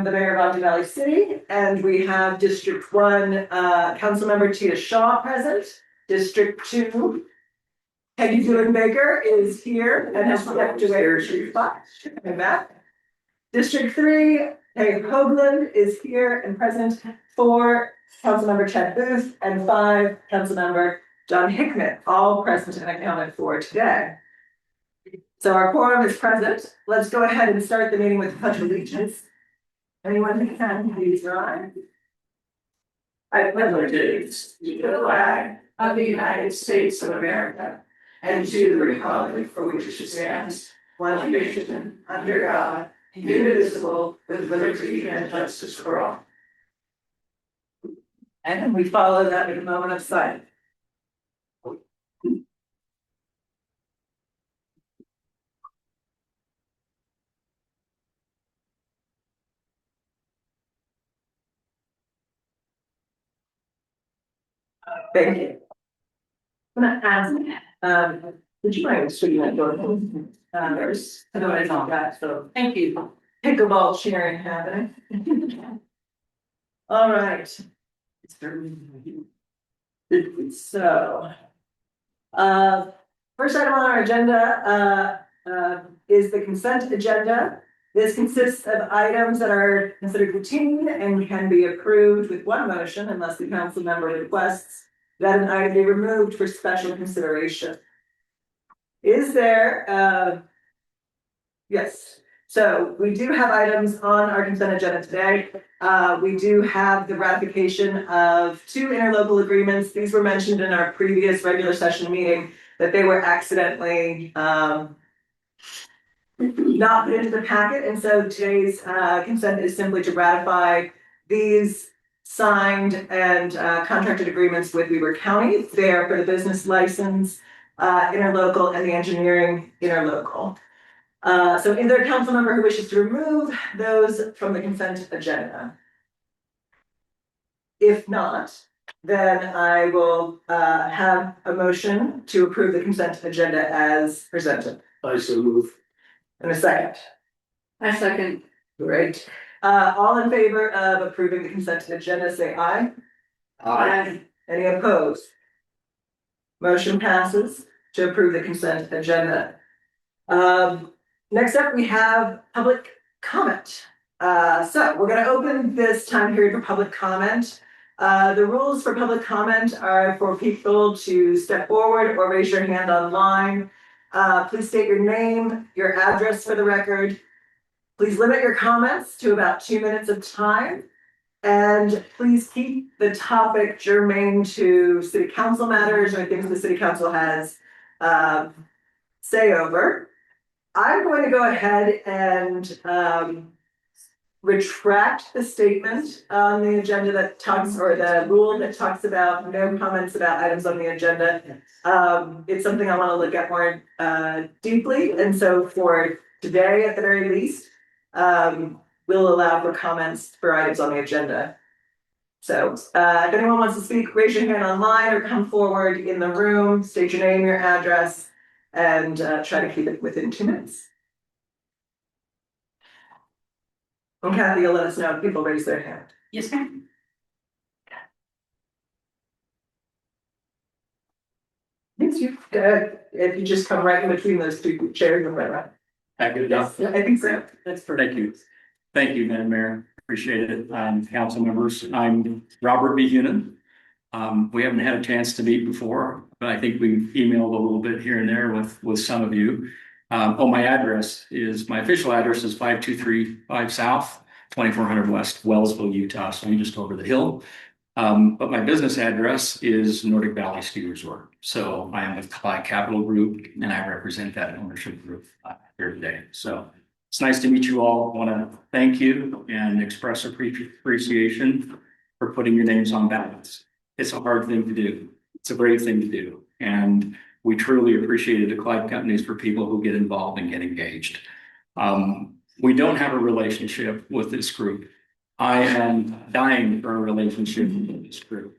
the mayor of Ogden Valley City, and we have District 1 Councilmember Tia Shaw present. District 2, Peggy Baker is here and has stepped away her spot. Coming back. District 3, Peg Hoagland is here and present. 4, Councilmember Chad Booth, and 5, Councilmember John Hickman, all present and accounted for today. So our quorum is present. Let's go ahead and start the meeting with the Pledge of Allegiance. Anyone who can, please rise. I pledge allegiance to the flag of the United States of America and to the republic for which it stands, one nation, under God, indivisible, with liberty and justice for all. And we follow that with a moment of silence. Thank you. I'm gonna ask, would you mind shutting that door? There's, otherwise all that, so thank you. Pickleball sharing happening. All right. So, first item on our agenda, is the consent agenda. This consists of items that are considered routine and can be approved with one motion unless the council member requests that an item be removed for special consideration. Is there, yes, so we do have items on our consent agenda today. We do have the ratification of 2 interlocal agreements. These were mentioned in our previous regular session meeting that they were accidentally not put into the packet, and so today's consent is simply to ratify these signed and contracted agreements with Weber County. They are for the business license interlocal and the engineering interlocal. So is there a council member who wishes to remove those from the consent agenda? If not, then I will have a motion to approve the consent agenda as presented. I so move. In a second. I second. Great. All in favor of approving the consent agenda, say aye. Aye. Any opposed? Motion passes to approve the consent agenda. Next up, we have public comment. So we're going to open this time period for public comment. The rules for public comment are for people to step forward or raise your hand online. Please state your name, your address for the record. Please limit your comments to about 2 minutes of time. And please keep the topic germane to city council matters or things the city council has say over. I'm going to go ahead and retract the statement on the agenda that talks, or the rule that talks about no comments about items on the agenda. It's something I want to look at more deeply, and so for today, at the very least, we'll allow for comments for items on the agenda. So if anyone wants to speak, raise your hand online or come forward in the room, state your name, your address, and try to keep it within 2 minutes. And Kathy, you'll let us know if people raise their hand. Yes, ma'am. Thanks, you. If you just come right in between those 2 chairs and right around. Good enough. I think so. That's perfect. Thank you. Thank you, Madam Mayor. Appreciate it. Council members, I'm Robert B. Hunan. We haven't had a chance to meet before, but I think we've emailed a little bit here and there with some of you. My address is, my official address is 5235 South, 2400 West, Wellsville, Utah. So I'm just over the hill. But my business address is Nordic Valley Ski Resort. So I am with Clyde Capital Group, and I represent that ownership group here today. So it's nice to meet you all. I want to thank you and express appreciation for putting your names on ballots. It's a hard thing to do. It's a great thing to do. And we truly appreciate the Clyde companies for people who get involved and get engaged. We don't have a relationship with this group. I am dying for a relationship with this group.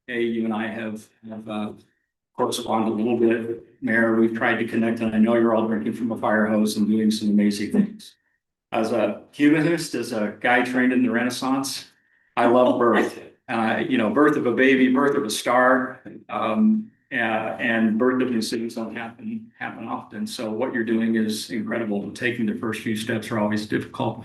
Okay, you and I have corresponded a little bit. Mayor, we've tried to connect, and I know you're all drinking from a fire hose and doing some amazing things. As a humanist, as a guy trained in the Renaissance, I love birth. Birth of a baby, birth of a star, and birth of new cities don't happen often. So what you're doing is incredible. Taking the first few steps are always difficult.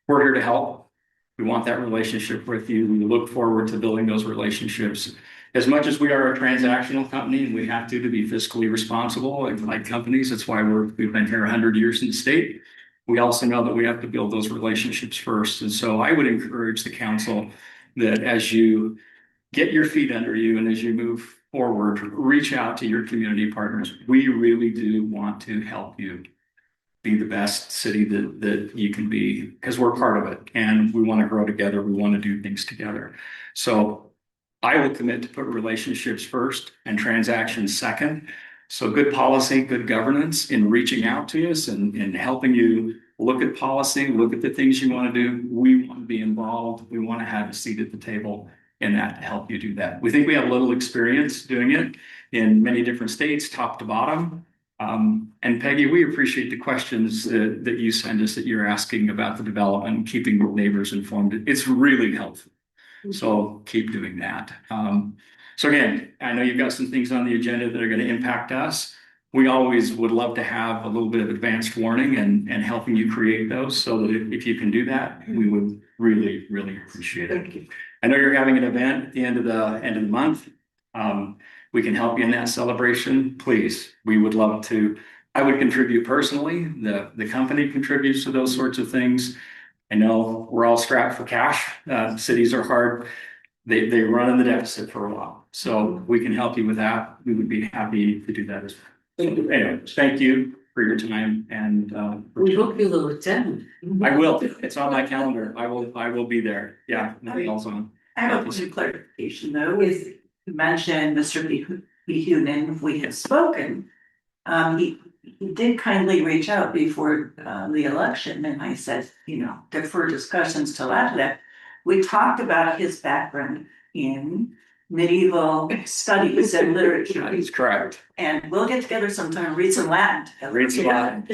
We're here to help. We want that relationship with you. We look forward to building those relationships. As much as we are a transactional company and we have to be fiscally responsible and like companies, that's why we've been here 100 years in the state. We also know that we have to build those relationships first. And so I would encourage the council that as you get your feet under you and as you move forward, reach out to your community partners. We really do want to help you be the best city that you can be because we're part of it and we want to grow together. We want to do things together. So I will commit to put relationships first and transactions second. So good policy, good governance in reaching out to us and helping you look at policy, look at the things you want to do. We want to be involved. We want to have a seat at the table in that to help you do that. We think we have a little experience doing it in many different states, top to bottom. And Peggy, we appreciate the questions that you send us that you're asking about the development and keeping neighbors informed. It's really helpful. So keep doing that. So again, I know you've got some things on the agenda that are going to impact us. We always would love to have a little bit of advanced warning and helping you create those so that if you can do that, we would really, really appreciate it. Thank you. I know you're having an event at the end of the month. We can help you in that celebration. Please, we would love to. I would contribute personally. The company contributes to those sorts of things. I know we're all strapped for cash. Cities are hard. They run in the deficit for a while. So we can help you with that. We would be happy to do that as well. Anyway, thank you for your time and We hope you will attend. I will. It's on my calendar. I will be there. Yeah. Also. I have a point of clarification though, is you mentioned Mr. Behunin, we have spoken. He did kindly reach out before the election and I said, defer discussions till after that. We talked about his background in medieval studies and literature. That's correct. And we'll get together sometime and read some Latin together. Read some Latin.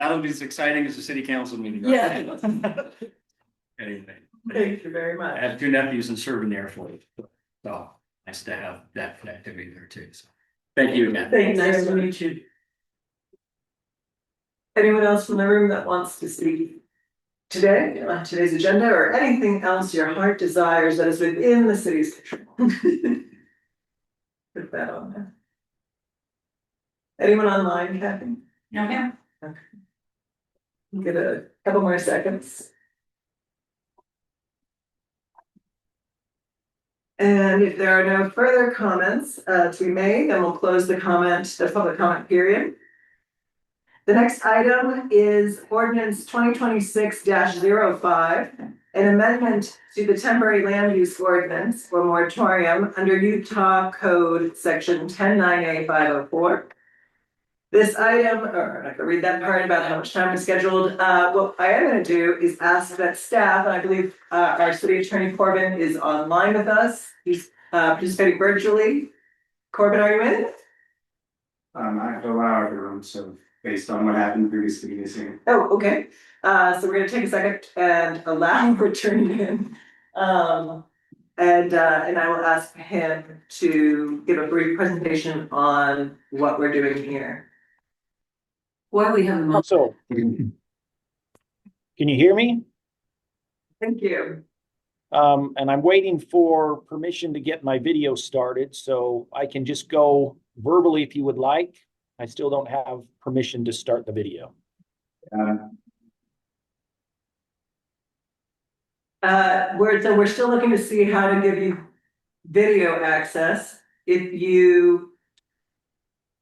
That'll be as exciting as a city council meeting. Right? Yeah. Anyway. Thank you very I much. have two nephews and serve in the Air Force. So nice to have that connectivity there too. So thank you again. Thanks. Nice to meet you. Anyone else from the room that wants to speak today on today's agenda or anything else your heart desires that is within the city's control? Put that on there. Anyone online, Kathy? No, yeah. Get a couple more seconds. And if there are no further comments to be made, then we'll close the public comment period. The next item is ordinance 2026-05, an amendment to the temporary land use ordinance or moratorium under Utah Code Section 109A504. This item, or I'm not gonna read that part about how much time is scheduled. What I am gonna do is ask that staff, and I believe our city attorney Corbin is online with us. He's participating virtually. Corbin, are you in? I have to allow everyone, so based on what happened previously this year. Oh, okay. So we're gonna take a second and allow him to turn in. And I will ask him to give a brief presentation on what we're doing here. Why we have a motion? So, can you hear me? Thank you. And I'm waiting for permission to get my video started, so I can just go verbally if you would like. I still don't have permission to start the video. We're still looking to see how to give you video access. If you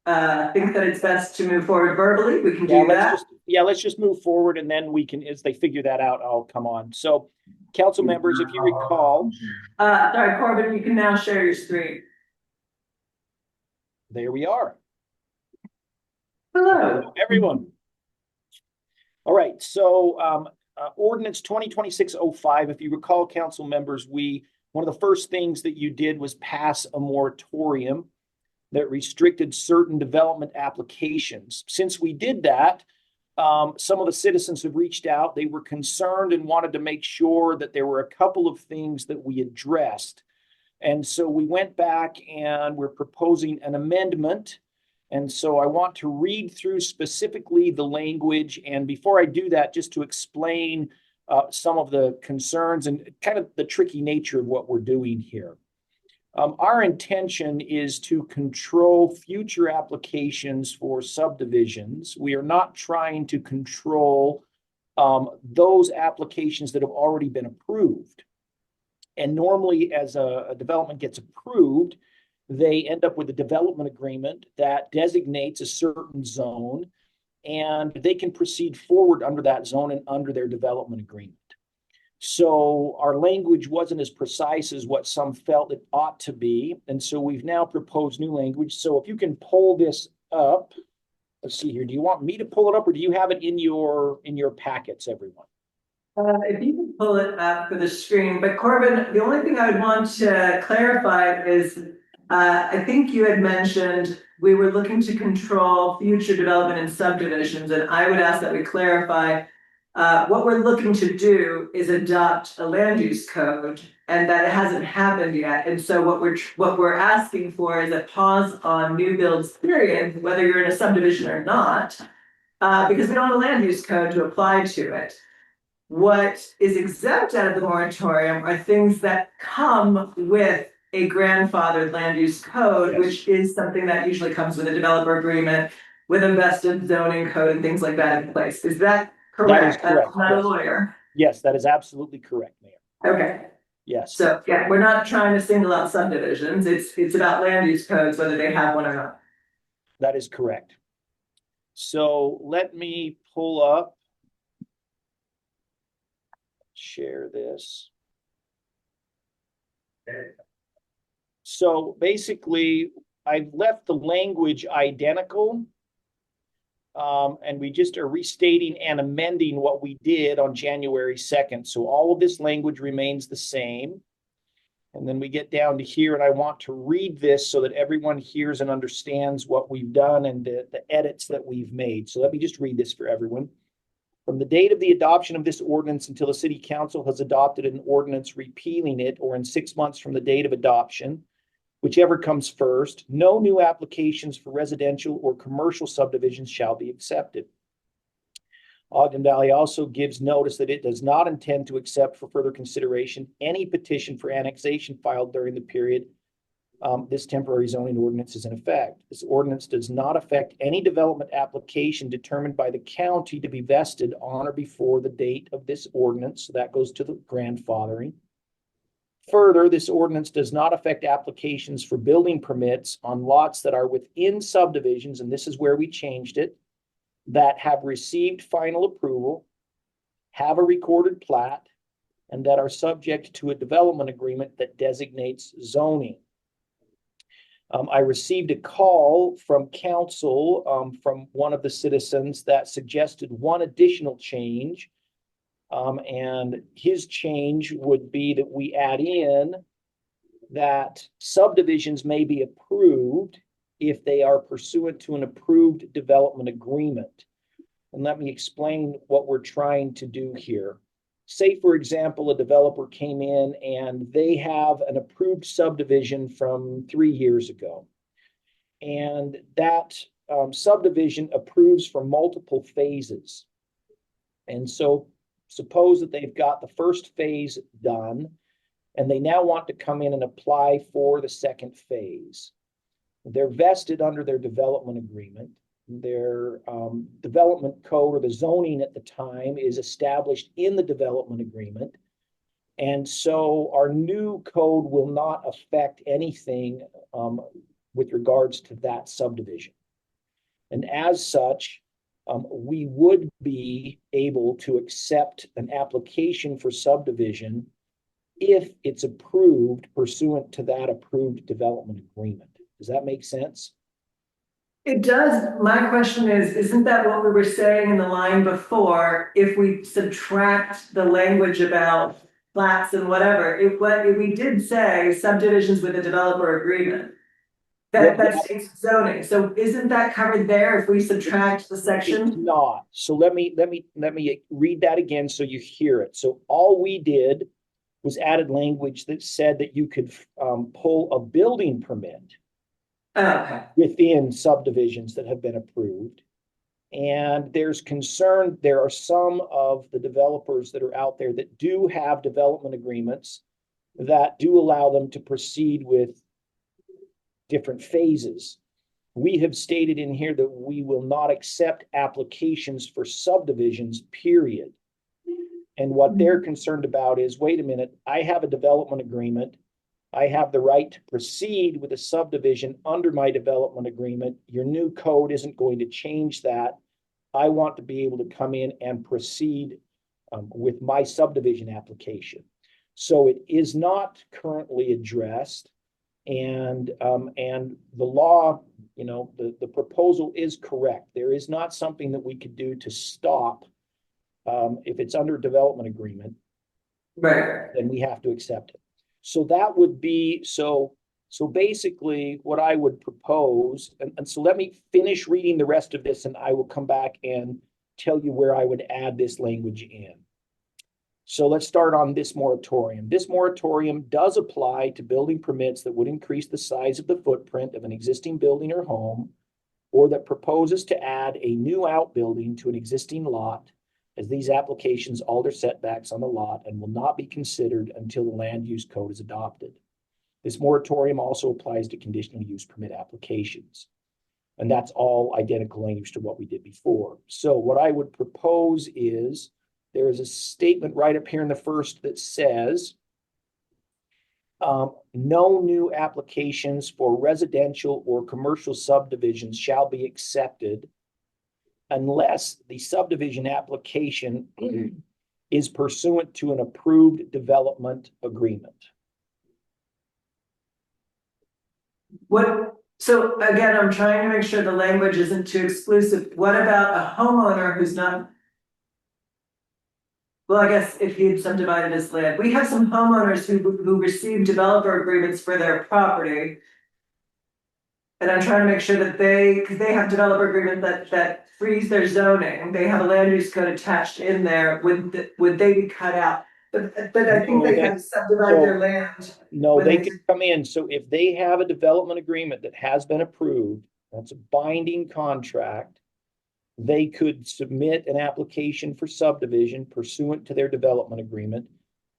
think that it's best to move forward verbally, we can do that. Let's just move forward, and then we can, as they figure that out, I'll come on. So, council members, if you recall, Sorry, Corbin, you can now share your screen. there we are. Hello. Everyone. All right, so ordinance 2026-05, if you recall, council members, one of the first things that you did was pass a moratorium that restricted certain development applications. Since we did that, some of the citizens have reached out. They were concerned and wanted to make sure that there were a couple of things that we addressed. And so we went back and we're proposing an amendment. And so I want to read through specifically the language. And before I do that, just to explain some of the concerns and kind of the tricky nature of what we're doing here. Our intention is to control future applications for subdivisions. We are not trying to control those applications that have already been approved. And normally, as a development gets approved, they end up with a development agreement that designates a certain zone, and they can proceed forward under that zone and under their development agreement. So our language wasn't as precise as what some felt it ought to be. And so we've now proposed new language. So if you can pull this up, let's see here. Do you want me to pull it up, or do you have it in your packets, everyone? If you can pull it up for the screen, but Corbin, the only thing I would want to clarify is, I think you had mentioned we were looking to control future development in subdivisions, and I would ask that we clarify, what we're looking to do is adopt a land use code, and that it hasn't happened yet. And so what we're asking for is a pause on new builds period, whether you're in a subdivision or not, because we don't have a land use code to apply to it. What is exempt out of the moratorium are things that come with a grandfathered land use code, Yes. which is something that usually comes with a developer agreement, with a vested zoning code and things like that in place. Is that correct? That is correct, I'm not a yes. lawyer. Yes, that is absolutely correct, Mayor. Okay, Yes. so yeah, we're not trying to single out subdivisions. It's about land use codes, whether they have one or not. That is correct. So let me pull up, share this. So basically, I've left the language identical. And we just are restating and amending what we did on January 2nd. So all of this language remains the same. And then we get down to here, and I want to read this so that everyone hears and understands what we've done and the edits that we've made. So let me just read this for everyone. From the date of the adoption of this ordinance until the City Council has adopted an ordinance repealing it, or in 6 months from the date of adoption, whichever comes first, no new applications for residential or commercial subdivisions shall be accepted. Ogden Valley also gives notice that it does not intend to accept for further consideration any petition for annexation filed during the period this temporary zoning ordinance is in effect. This ordinance does not affect any development application determined by the county to be vested on or before the date of this ordinance. So that goes to the grandfathering. Further, this ordinance does not affect applications for building permits on lots that are within subdivisions, and this is where we changed it, that have received final approval, have a recorded plat, and that are subject to a development agreement that designates zoning. I received a call from council from one of the citizens that suggested one additional change. And his change would be that we add in that subdivisions may be approved if they are pursuant to an approved development agreement. And let me explain what we're trying to do here. Say, for example, a developer came in and they have an approved subdivision from 3 years ago. And that subdivision approves for multiple phases. And so suppose that they've got the first phase done, and they now want to come in and apply for the second phase. They're vested under their development agreement. Their development code, or the zoning at the time, is established in the development agreement. And so our new code will not affect anything with regards to that subdivision. And as such, we would be able to accept an application for subdivision if it's approved pursuant to that approved development agreement. Does that make sense? It does. My question is, isn't that what we were saying in the line before? If we subtract the language about flats and whatever, we did say subdivisions with a developer agreement. that states zoning, so isn't that covered there if we subtract the It's section? not. So let me read that again so you hear it. So all we did was added language that said that you could pull a building permit Okay, within subdivisions that have been approved. And there's concern, there are some of the developers that are out there that do have development agreements that do allow them to proceed with different phases. We have stated in here that we will not accept applications for subdivisions, period. And what they're concerned about is, wait a minute, I have a development agreement. I have the right to proceed with a subdivision under my development agreement. Your new code isn't going to change that. I want to be able to come in and proceed with my subdivision application. So it is not currently addressed. And the law, the proposal is correct. There is not something that we could do to stop if it's under development agreement, right, then we have to accept it. So that would be, so basically what I would propose, and so let me finish reading the rest of this and I will come back and tell you where I would add this language in. So let's start on this moratorium. This moratorium does apply to building permits that would increase the size of the footprint of an existing building or home, or that proposes to add a new outbuilding to an existing lot, as these applications alter setbacks on the lot and will not be considered until the land use code is adopted. This moratorium also applies to conditional use permit applications. And that's all identical language to what we did before. So what I would propose is, there is a statement right up here in the first that says, no new applications for residential or commercial subdivisions shall be accepted unless the subdivision application is pursuant to an approved development agreement. so again, I'm trying to make sure the language isn't too exclusive. What about a homeowner who's not? Well, I guess if he had subdivided his land, we have some homeowners who receive developer agreements for their property. And I'm trying to make sure that because they have developer agreement that frees their zoning, they have a land use code attached in there, would they be cut out? But I think they have subdivided their land. No, they could come in. So if they have a development agreement that has been approved, that's a binding contract, they could submit an application for subdivision pursuant to their development agreement,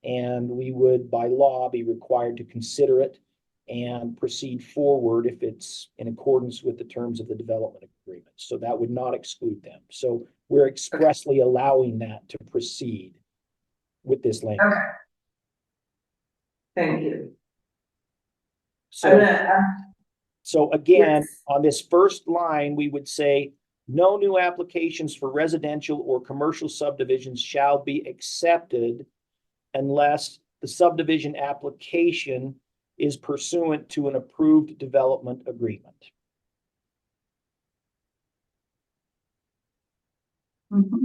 and we would, by law, be required to consider it and proceed forward if it's in accordance with the terms of the development agreement. So that would not exclude them. So we're expressly allowing that to proceed with this language. Okay. Thank you. So again, Yes. on this first line, we would say, no new applications for residential or commercial subdivisions shall be accepted unless the subdivision application is pursuant to an approved development agreement.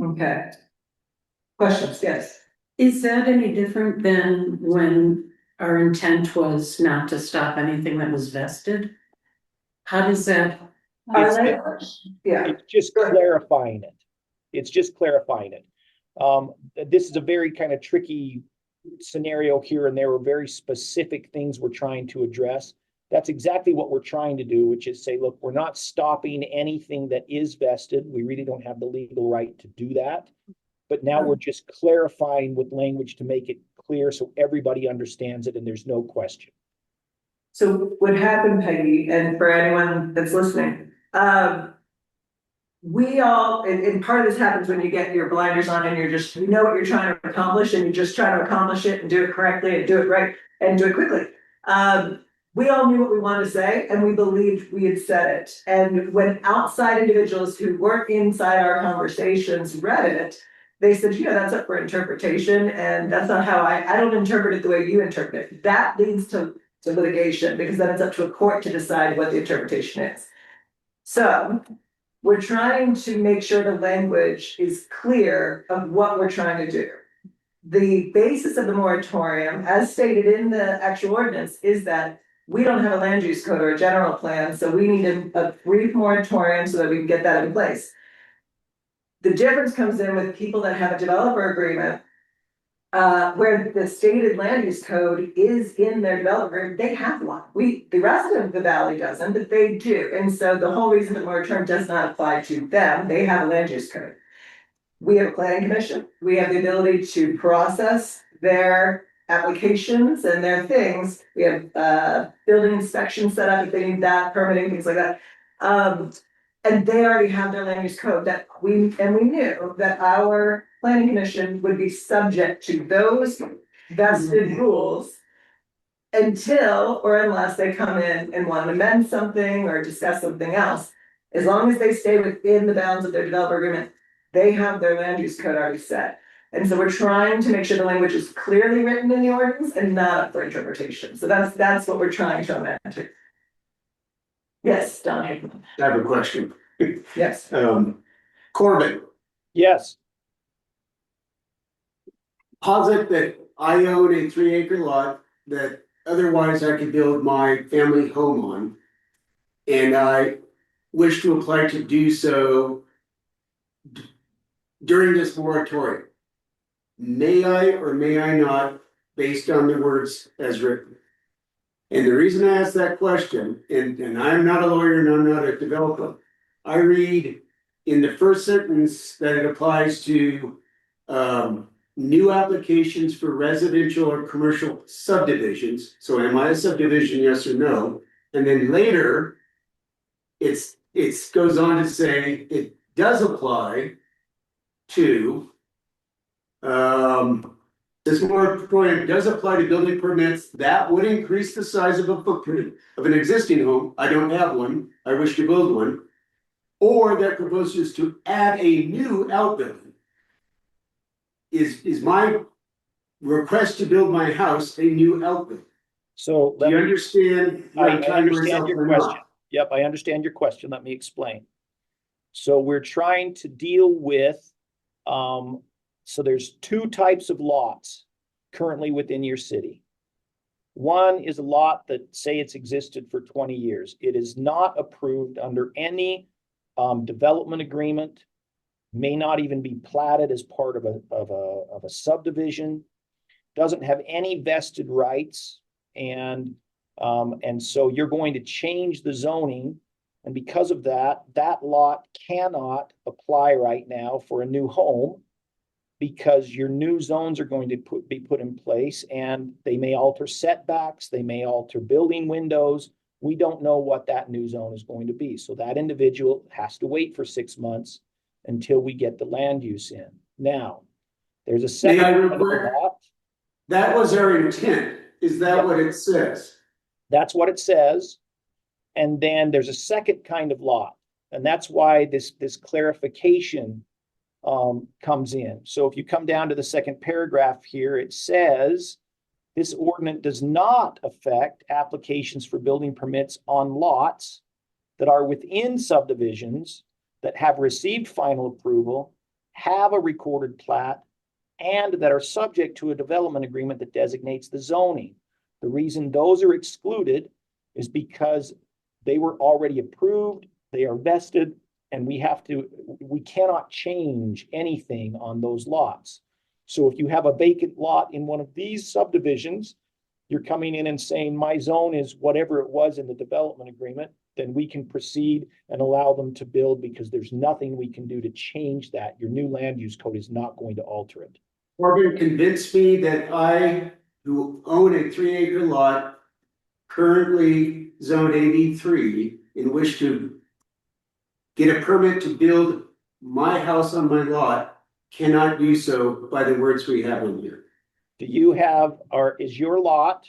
Okay. Questions? Yes. Is that any different than when our intent was not to stop anything that was vested? How does that? Yeah. It's just clarifying it. It's just clarifying it. This is a very kind of tricky scenario here, and there were very specific things we're trying to address. That's exactly what we're trying to do, which is say, look, we're not stopping anything that is vested. We really don't have the legal right to do that. But now we're just clarifying with language to make it clear so everybody understands it and there's no question. So what happened, Peggy, and for anyone that's listening, we all, and part of this happens when you get your blinders on and you know what you're trying to accomplish and you're just trying to accomplish it and do it correctly and do it right and do it quickly. We all knew what we wanted to say and we believed we had said it. And when outside individuals who weren't inside our conversations read it, they said, that's up for interpretation and that's not how I don't interpret it the way you interpret it. That leads to litigation because then it's up to a court to decide what the interpretation is. So we're trying to make sure the language is clear of what we're trying to do. The basis of the moratorium, as stated in the actual ordinance, is that we don't have a land use code or a general plan, so we need a brief moratorium so that we can get that in place. The difference comes in with people that have a developer agreement, where the stated land use code is in their developer agreement, they have one. The rest of the valley doesn't, but they do. And so the whole reason the moratorium does not apply to them, they have a land use code. We have a planning commission. We have the ability to process their applications and their things. We have building inspection set up if they need that, permitting, things like that. And they already have their land use code that we knew that our planning commission would be subject to those vested rules until or unless they come in and want to amend something or discuss something else. As long as they stay within the bounds of their developer agreement, they have their land use code already set. And so we're trying to make sure the language is clearly written in the ordinance and not up for interpretation. So that's what we're trying to amend to. Yes, Don. I have a question. Yes. Corbin, Yes, posit that I own a 3-acre lot that otherwise I could build my family home on. And I wish to apply to do so during this moratorium. May I or may I not, based on the words as written? And the reason I ask that question, and I'm not a lawyer and I'm not a developer, I read in the first sentence that it applies to new applications for residential or commercial subdivisions. So am I a subdivision, yes or no? And then later, it goes on to say it does apply to this moratorium does apply to building permits that would increase the size of a footprint of an existing home. I don't have one. I wish to build one. Or that proposes to add a new outbuilding. Is my request to build my house a new outbuilding? so Do you understand? what I I'm trying to understand myself your or not? question. Yep, I understand your question. Let me explain. So we're trying to deal with, so there's two types of lots currently within your city. One is a lot that say it's existed for 20 years. It is not approved under any development agreement, may not even be platted as part of a subdivision, doesn't have any vested rights, and so you're going to change the zoning, and because of that, that lot cannot apply right now for a new home because your new zones are going to be put in place, and they may alter setbacks, they may alter building windows. We don't know what that new zone is going to be. So that individual has to wait for 6 months until we get the land use in. Now, there's a second May I kind of report? lot. That was our intent. Is that Yeah. what it says? That's what it says. And then there's a second kind of lot. And that's why this clarification comes in. So if you come down to the second paragraph here, it says, this ordinance does not affect applications for building permits on lots that are within subdivisions that have received final approval, have a recorded plat, and that are subject to a development agreement that designates the zoning. The reason those are excluded is because they were already approved, they are vested, and we cannot change anything on those lots. So if you have a vacant lot in one of these subdivisions, you're coming in and saying, my zone is whatever it was in the development agreement, then we can proceed and allow them to build because there's nothing we can do to change that. Your new land use code is not going to alter it. Corbin convinced me that I, who own a 3-acre lot, currently zoned AV3, and wish to get a permit to build my house on my lot, cannot do so by the words we have in here. Do you have, or is your lot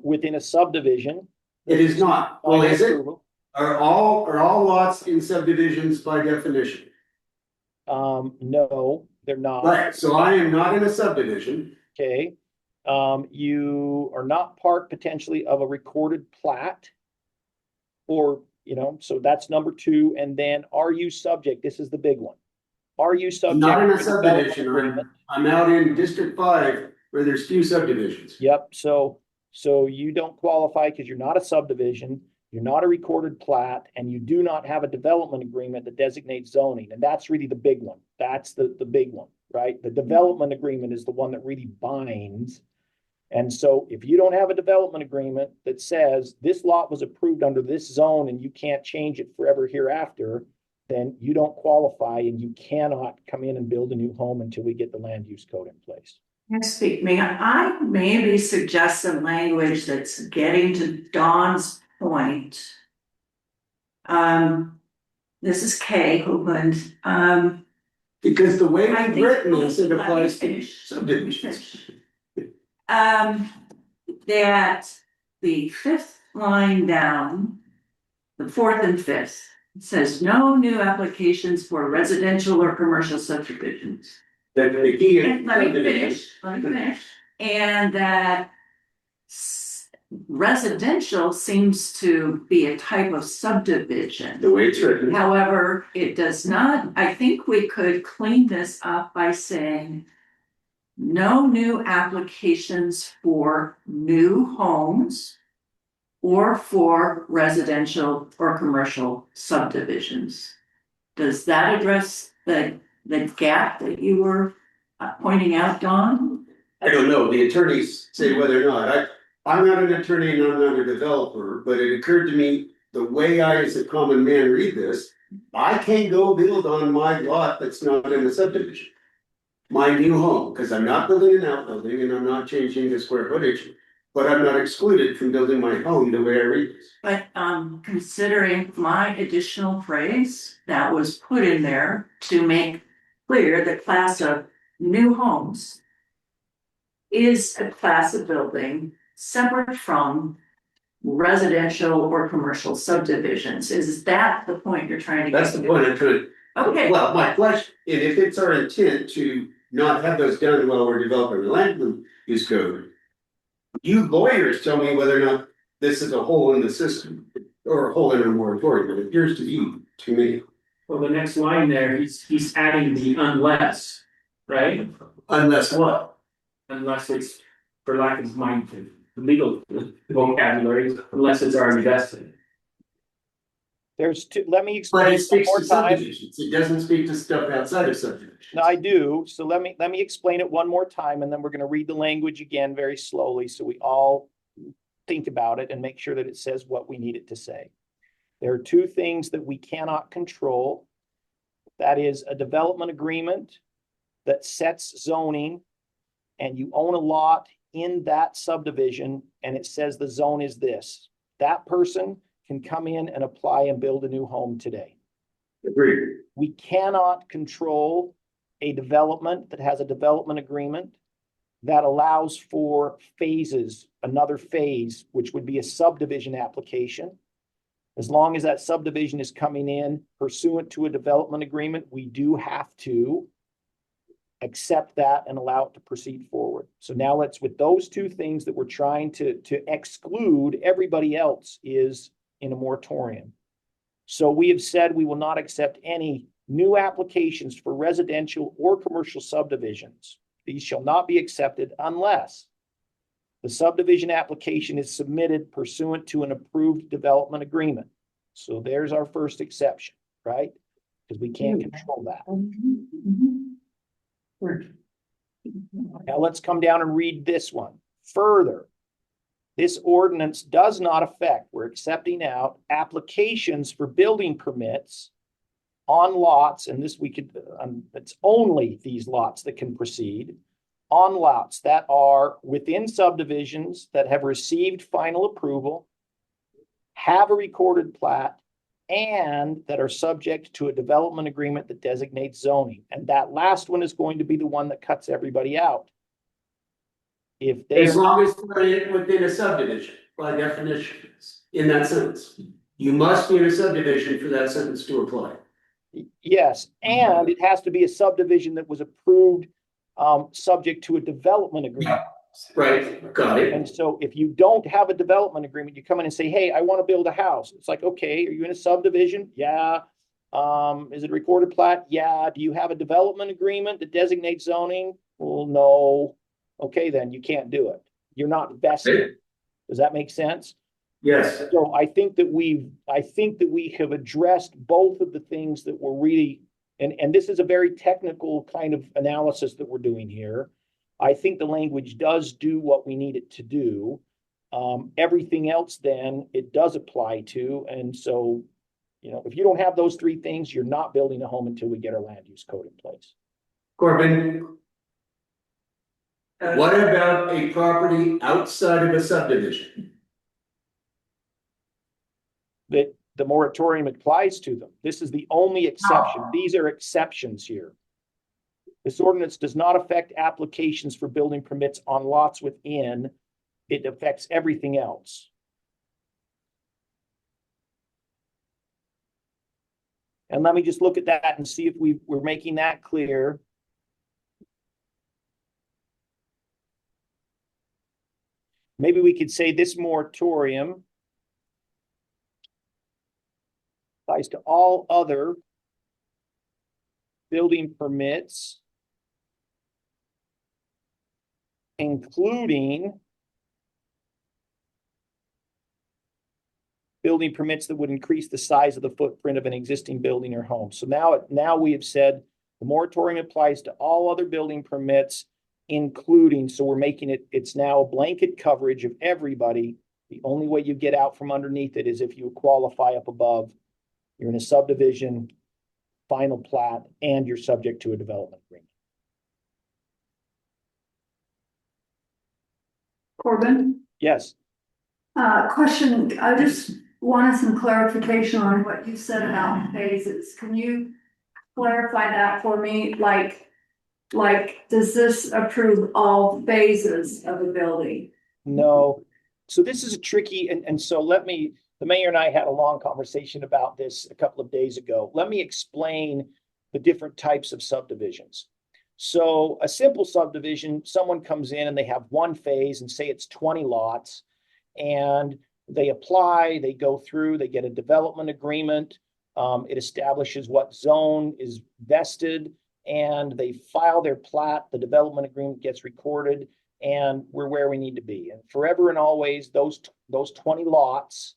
within a subdivision? It is not. Well, is it? Approval? Are all lots in subdivisions by definition? No, they're not. Right, so I am not in a subdivision. Okay. You are not part potentially of a recorded plat. Or, so that's number 2. And then are you subject? This is the big one. Are you subject? Not in to a development subdivision. agreement? I'm out in District 5 where there's few subdivisions. Yep. So So you don't qualify because you're not a subdivision, you're not a recorded plat, and you do not have a development agreement that designates zoning. And that's really the big one. That's the big one, right? The development agreement is the one that really binds. And so if you don't have a development agreement that says this lot was approved under this zone and you can't change it forever hereafter, then you don't qualify and you cannot come in and build a new home until we get the land use code in place. May I maybe suggest some language that's getting to Dawn's point? This is Kay Hoagland. Because the way I I've think- written this, it let me applies to finish. subdivisions. That the fifth line down, the fourth and fifth, says no new applications for residential or commercial subdivisions. That the key is. And let me finish. And that residential seems to be a type of subdivision. The way it's written. However, it does not, I think we could clean this up by saying no new applications for new homes or for residential or commercial subdivisions. Does that address the gap that you were pointing out, Dawn? I don't know, the attorneys say whether or not, I'm not an attorney and I'm not a developer, but it occurred to me, the way I as a common man read this, I can't go build on my lot that's not in the subdivision. My new home, because I'm not building an outbuilding and I'm not changing the square footage, but I'm not excluded from building my home the way I read this. But considering my additional phrase that was put in there to make clear the class of new homes is a class of building separate from residential or commercial subdivisions. Is that the point you're trying to get? That's the point I'm trying. Okay. Well, my question, and if it's our intent to not have those done while we're developing the land use code. You lawyers tell me whether or not this is a hole in the system or a hole in a moratorium, it appears to be to me. Well, the next line there, he's adding the unless, right? Unless what? Unless it's, for lack of mind, the legal vocabulary, unless it's already vested. There's two, let me But explain it one speaks more to time. subdivisions, it doesn't speak to stuff outside of subdivisions. No, I do. So let me explain it one more time, and then we're gonna read the language again very slowly, so we all think about it and make sure that it says what we need it to say. There are two things that we cannot control. That is a development agreement that sets zoning, and you own a lot in that subdivision, and it says the zone is this. That person can come in and apply and build a new home today. Agreed. We cannot control a development that has a development agreement that allows for phases, another phase, which would be a subdivision application. As long as that subdivision is coming in pursuant to a development agreement, we do have to accept that and allow it to proceed forward. So now let's, with those two things that we're trying to exclude, everybody else is in a moratorium. So we have said we will not accept any new applications for residential or commercial subdivisions. These shall not be accepted unless the subdivision application is submitted pursuant to an approved development agreement. So there's our first exception, right? Because we can't control that. Now let's come down and read this one. Further, this ordinance does not affect, we're accepting out applications for building permits on lots, and this we could, it's only these lots that can proceed, on lots that are within subdivisions that have received final approval, have a recorded plat, and that are subject to a development agreement that designates zoning. And that last one is going to be the one that cuts everybody out. If they As long as they're within a subdivision, by definition, in that sentence. You must be in a subdivision for that sentence to apply. Yes, and it has to be a subdivision that was approved, subject to a development agreement. Right, got it. And so if you don't have a development agreement, you come in and say, hey, I want to build a house. It's like, okay, are you in a subdivision? Yeah. Is it a recorded plat? Yeah. Do you have a development agreement that designates zoning? Well, no. Okay, then you can't do it. You're not vested. Does that make sense? Yes, So I think that we have addressed both of the things that were really, and this is a very technical kind of analysis that we're doing here. I think the language does do what we need it to do. Everything else then it does apply to. And so, if you don't have those three things, you're not building a home until we get our land use code in place. Corbin, what about a property outside of a subdivision? That the moratorium applies to them. This is the only exception. These are exceptions here. This ordinance does not affect applications for building permits on lots within. It affects everything else. And let me just look at that and see if we're making that clear. Maybe we could say this moratorium applies to all other building permits, including building permits that would increase the size of the footprint of an existing building or home. So now we have said the moratorium applies to all other building permits, including, so we're making it's now a blanket coverage of everybody. The only way you get out from underneath it is if you qualify up above. You're in a subdivision, final plat, and you're subject to a development agreement. Corbin, Yes. question, I just wanted some clarification on what you said about phases. Can you clarify that for me? Like, does this approve all phases of a building? No. So this is a tricky, and so the mayor and I had a long conversation about this a couple of days ago. Let me explain the different types of subdivisions. So a simple subdivision, someone comes in and they have one phase and say it's 20 lots, and they apply, they go through, they get a development agreement. It establishes what zone is vested, and they file their plat, the development agreement gets recorded, and we're where we need to be. And forever and always, those 20 lots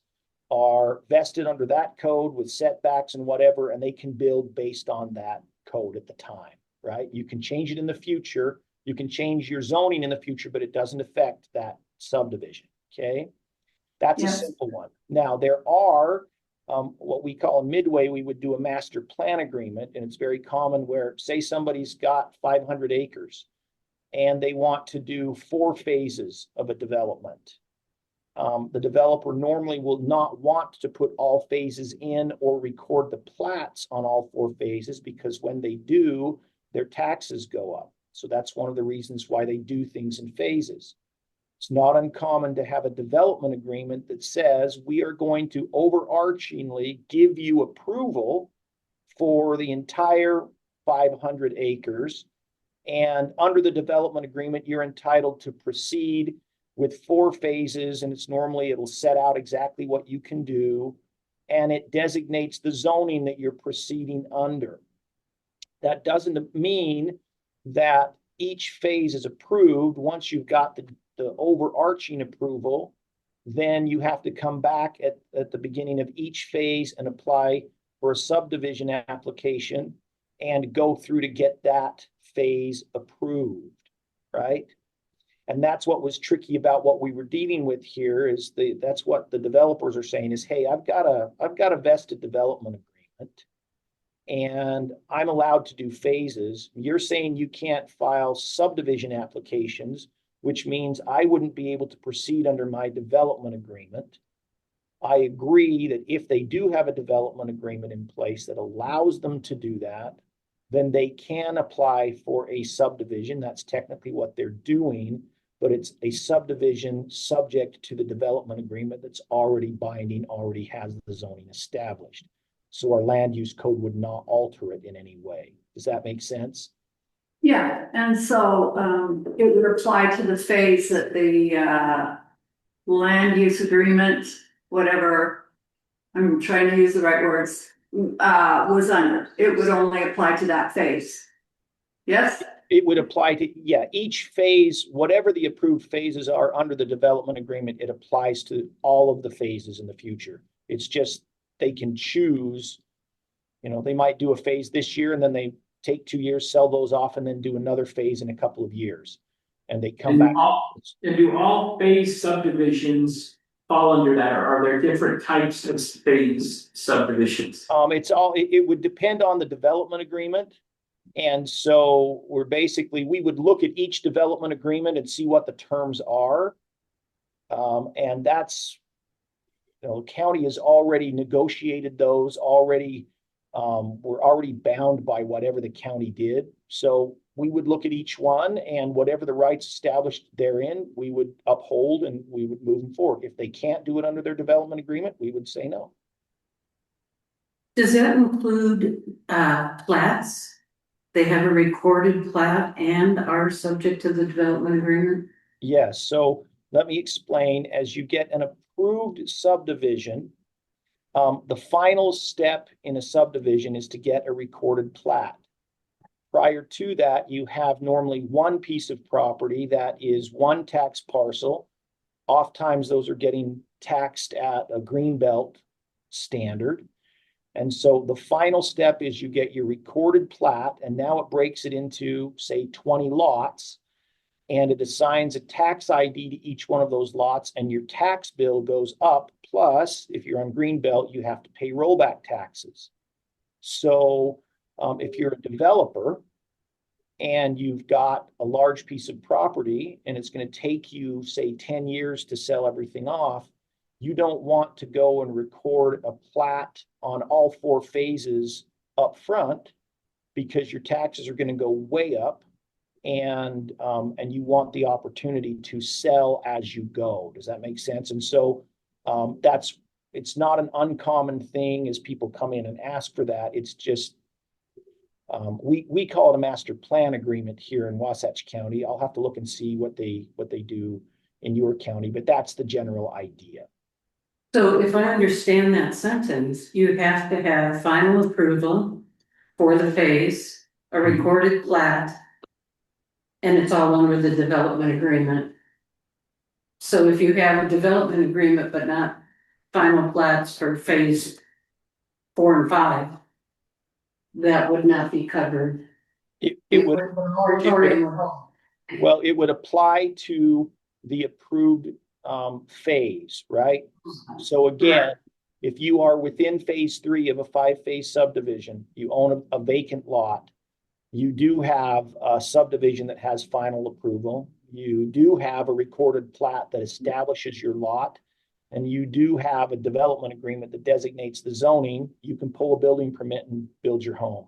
are vested under that code with setbacks and whatever, and they can build based on that code at the time, right? You can change it in the future. You can change your zoning in the future, but it doesn't affect that subdivision, okay? That's a simple one. Now, there are what we call a midway. We would do a master plan agreement, and it's very common where, say somebody's got 500 acres and they want to do 4 phases of a development. The developer normally will not want to put all phases in or record the plats on all 4 phases, because when they do, their taxes go up. So that's one of the reasons why they do things in phases. It's not uncommon to have a development agreement that says we are going to overarchingly give you approval for the entire 500 acres. And under the development agreement, you're entitled to proceed with 4 phases. And it'll set out exactly what you can do. And it designates the zoning that you're proceeding under. That doesn't mean that each phase is approved. Once you've got the overarching approval, then you have to come back at the beginning of each phase and apply for a subdivision application and go through to get that phase approved, right? And that's what was tricky about what we were dealing with here. That's what the developers are saying is, hey, I've got a vested development agreement, and I'm allowed to do phases. You're saying you can't file subdivision applications, which means I wouldn't be able to proceed under my development agreement. I agree that if they do have a development agreement in place that allows them to do that, then they can apply for a subdivision. That's technically what they're doing, but it's a subdivision subject to the development agreement that's already binding, already has the zoning established. So our land use code would not alter it in any way. Does that make sense? Yeah, and so it would apply to the phase that the land use agreement, whatever, I'm trying to use the right words, was under. It would only apply to that phase. Yes? It would apply to, yeah, each phase, whatever the approved phases are under the development agreement, it applies to all of the phases in the future. It's just, they can choose, they might do a phase this year and then they take 2 years, sell those off and then do another phase in a couple of years. And they come back. And do all phase subdivisions fall under that, or are there different types of phase subdivisions? It would depend on the development agreement. And so we would look at each development agreement and see what the terms are. And that's, county has already negotiated those already. We're already bound by whatever the county did. So we would look at each one and whatever the rights established therein, we would uphold and we would move them forward. If they can't do it under their development agreement, we would say no. Does that include plats? They have a recorded plat and are subject to the development agreement? Yes, so let me explain. As you get an approved subdivision, the final step in a subdivision is to get a recorded plat. Prior to that, you have normally one piece of property that is one tax parcel. Oftentimes those are getting taxed at a greenbelt standard. And so the final step is you get your recorded plat, and now it breaks it into, say, 20 lots, and it assigns a tax ID to each one of those lots, and your tax bill goes up. Plus, if you're on greenbelt, you have to pay rollback taxes. So if you're a developer and you've got a large piece of property and it's going to take you, say, 10 years to sell everything off, you don't want to go and record a plat on all 4 phases up front because your taxes are going to go way up, and you want the opportunity to sell as you go. Does that make sense? And so it's not an uncommon thing as people come in and ask for that. It's just we call it a master plan agreement here in Wasatch County. I'll have to look and see what they do in your county, but that's the general idea. So if I understand that sentence, you have to have final approval for the phase, a recorded plat, and it's all under the development agreement. So if you have a development agreement but not final plats for phase 4 and 5, that would not be covered. It would apply to the approved phase, right? So again, if you are within phase 3 of a 5-phase subdivision, you own a vacant lot, you do have a subdivision that has final approval, you do have a recorded plat that establishes your lot, and you do have a development agreement that designates the zoning, you can pull a building permit and build your home.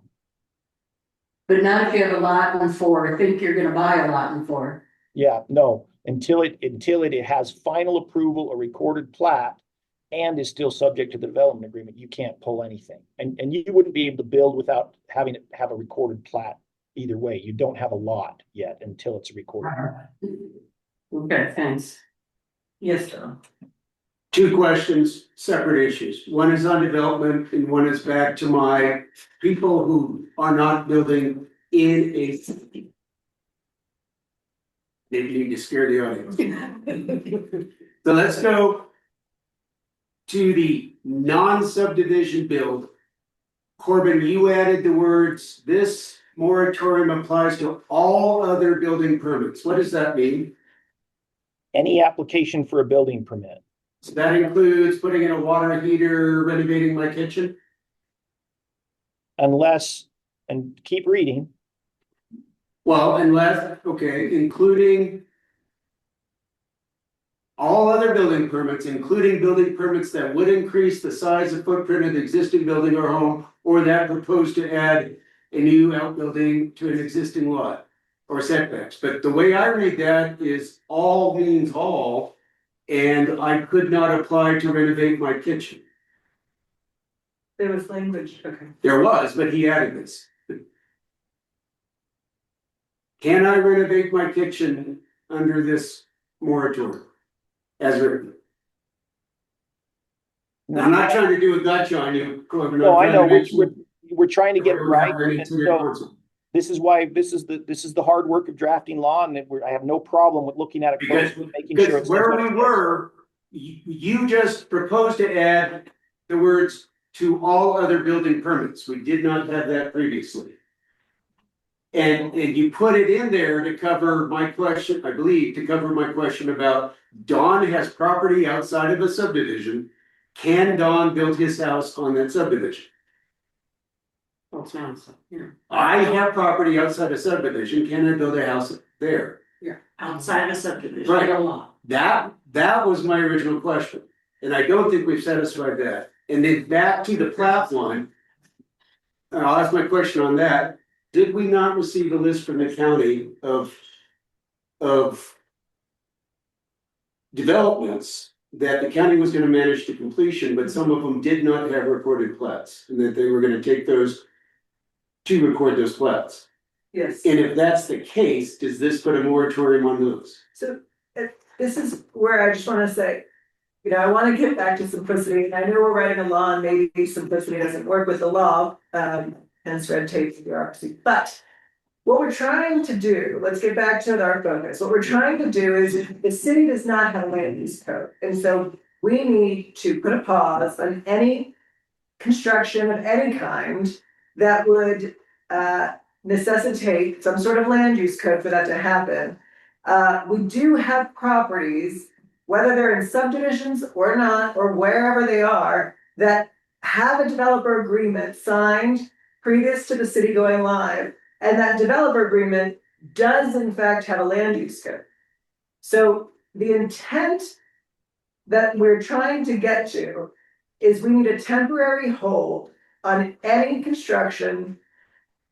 But not if you have a lot in 4, think you're gonna buy a lot in 4. Yeah, no, until it has final approval, a recorded plat, and is still subject to the development agreement, you can't pull anything. And you wouldn't be able to build without having it have a recorded plat either way. You don't have a lot yet until it's recorded. Okay, thanks. Yes, John. 2 questions, separate issues. One is on development and one is back to my people who are not building in a. Maybe you need to scare the audience. So let's go to the non-subdivision build. Corbin, you added the words, this moratorium applies to all other building permits. What does that mean? Any application for a building permit. So that includes putting in a water heater, renovating my kitchen? Unless, and keep reading. Well, unless, okay, including all other building permits, including building permits that would increase the size and footprint of the existing building or home, or that propose to add a new outbuilding to an existing lot or setbacks. But the way I read that is all means all, and I could not apply to renovate my kitchen. There was language, okay. There was, but he added this. Can I renovate my kitchen under this moratorium as written? Now, I'm not trying to do a gotcha on you, Corbin. No, I know, we're trying to get it right. And so This is why, this is the hard work of drafting law, and I have no problem with looking at it Because, closely, making sure. because where we were, you just proposed to add the words to all other building permits. We did not have that previously. And you put it in there to cover my question, I believe, to cover my question about Don has property outside of a subdivision. Can Don build his house on that subdivision? Well, it's not, so, yeah. I have property outside a subdivision. Can I build a house there? Outside of subdivision. Right. A lot. That was my original question. And I don't think we've satisfied that. And then back to the plat one. And I'll ask my question on that. Did we not receive a list from the county of developments that the county was gonna manage to completion, but some of them did not have recorded plats, and that they were gonna take those to record those plats? Yes. And if that's the case, does this put a moratorium on those? So this is where I just want to say, you know, I want to get back to simplicity. And I know we're writing a law and maybe simplicity doesn't work with the law, hence red tape and bureaucracy. But what we're trying to do, let's get back to our focus. What we're trying to do is the city does not have a land use code. And so we need to put a pause on any construction of any kind that would necessitate some sort of land use code for that to happen. We do have properties, whether they're in subdivisions or not, or wherever they are, that have a developer agreement signed previous to the city going live. And that developer agreement does in fact have a land use code. So the intent that we're trying to get to is we need a temporary hold on any construction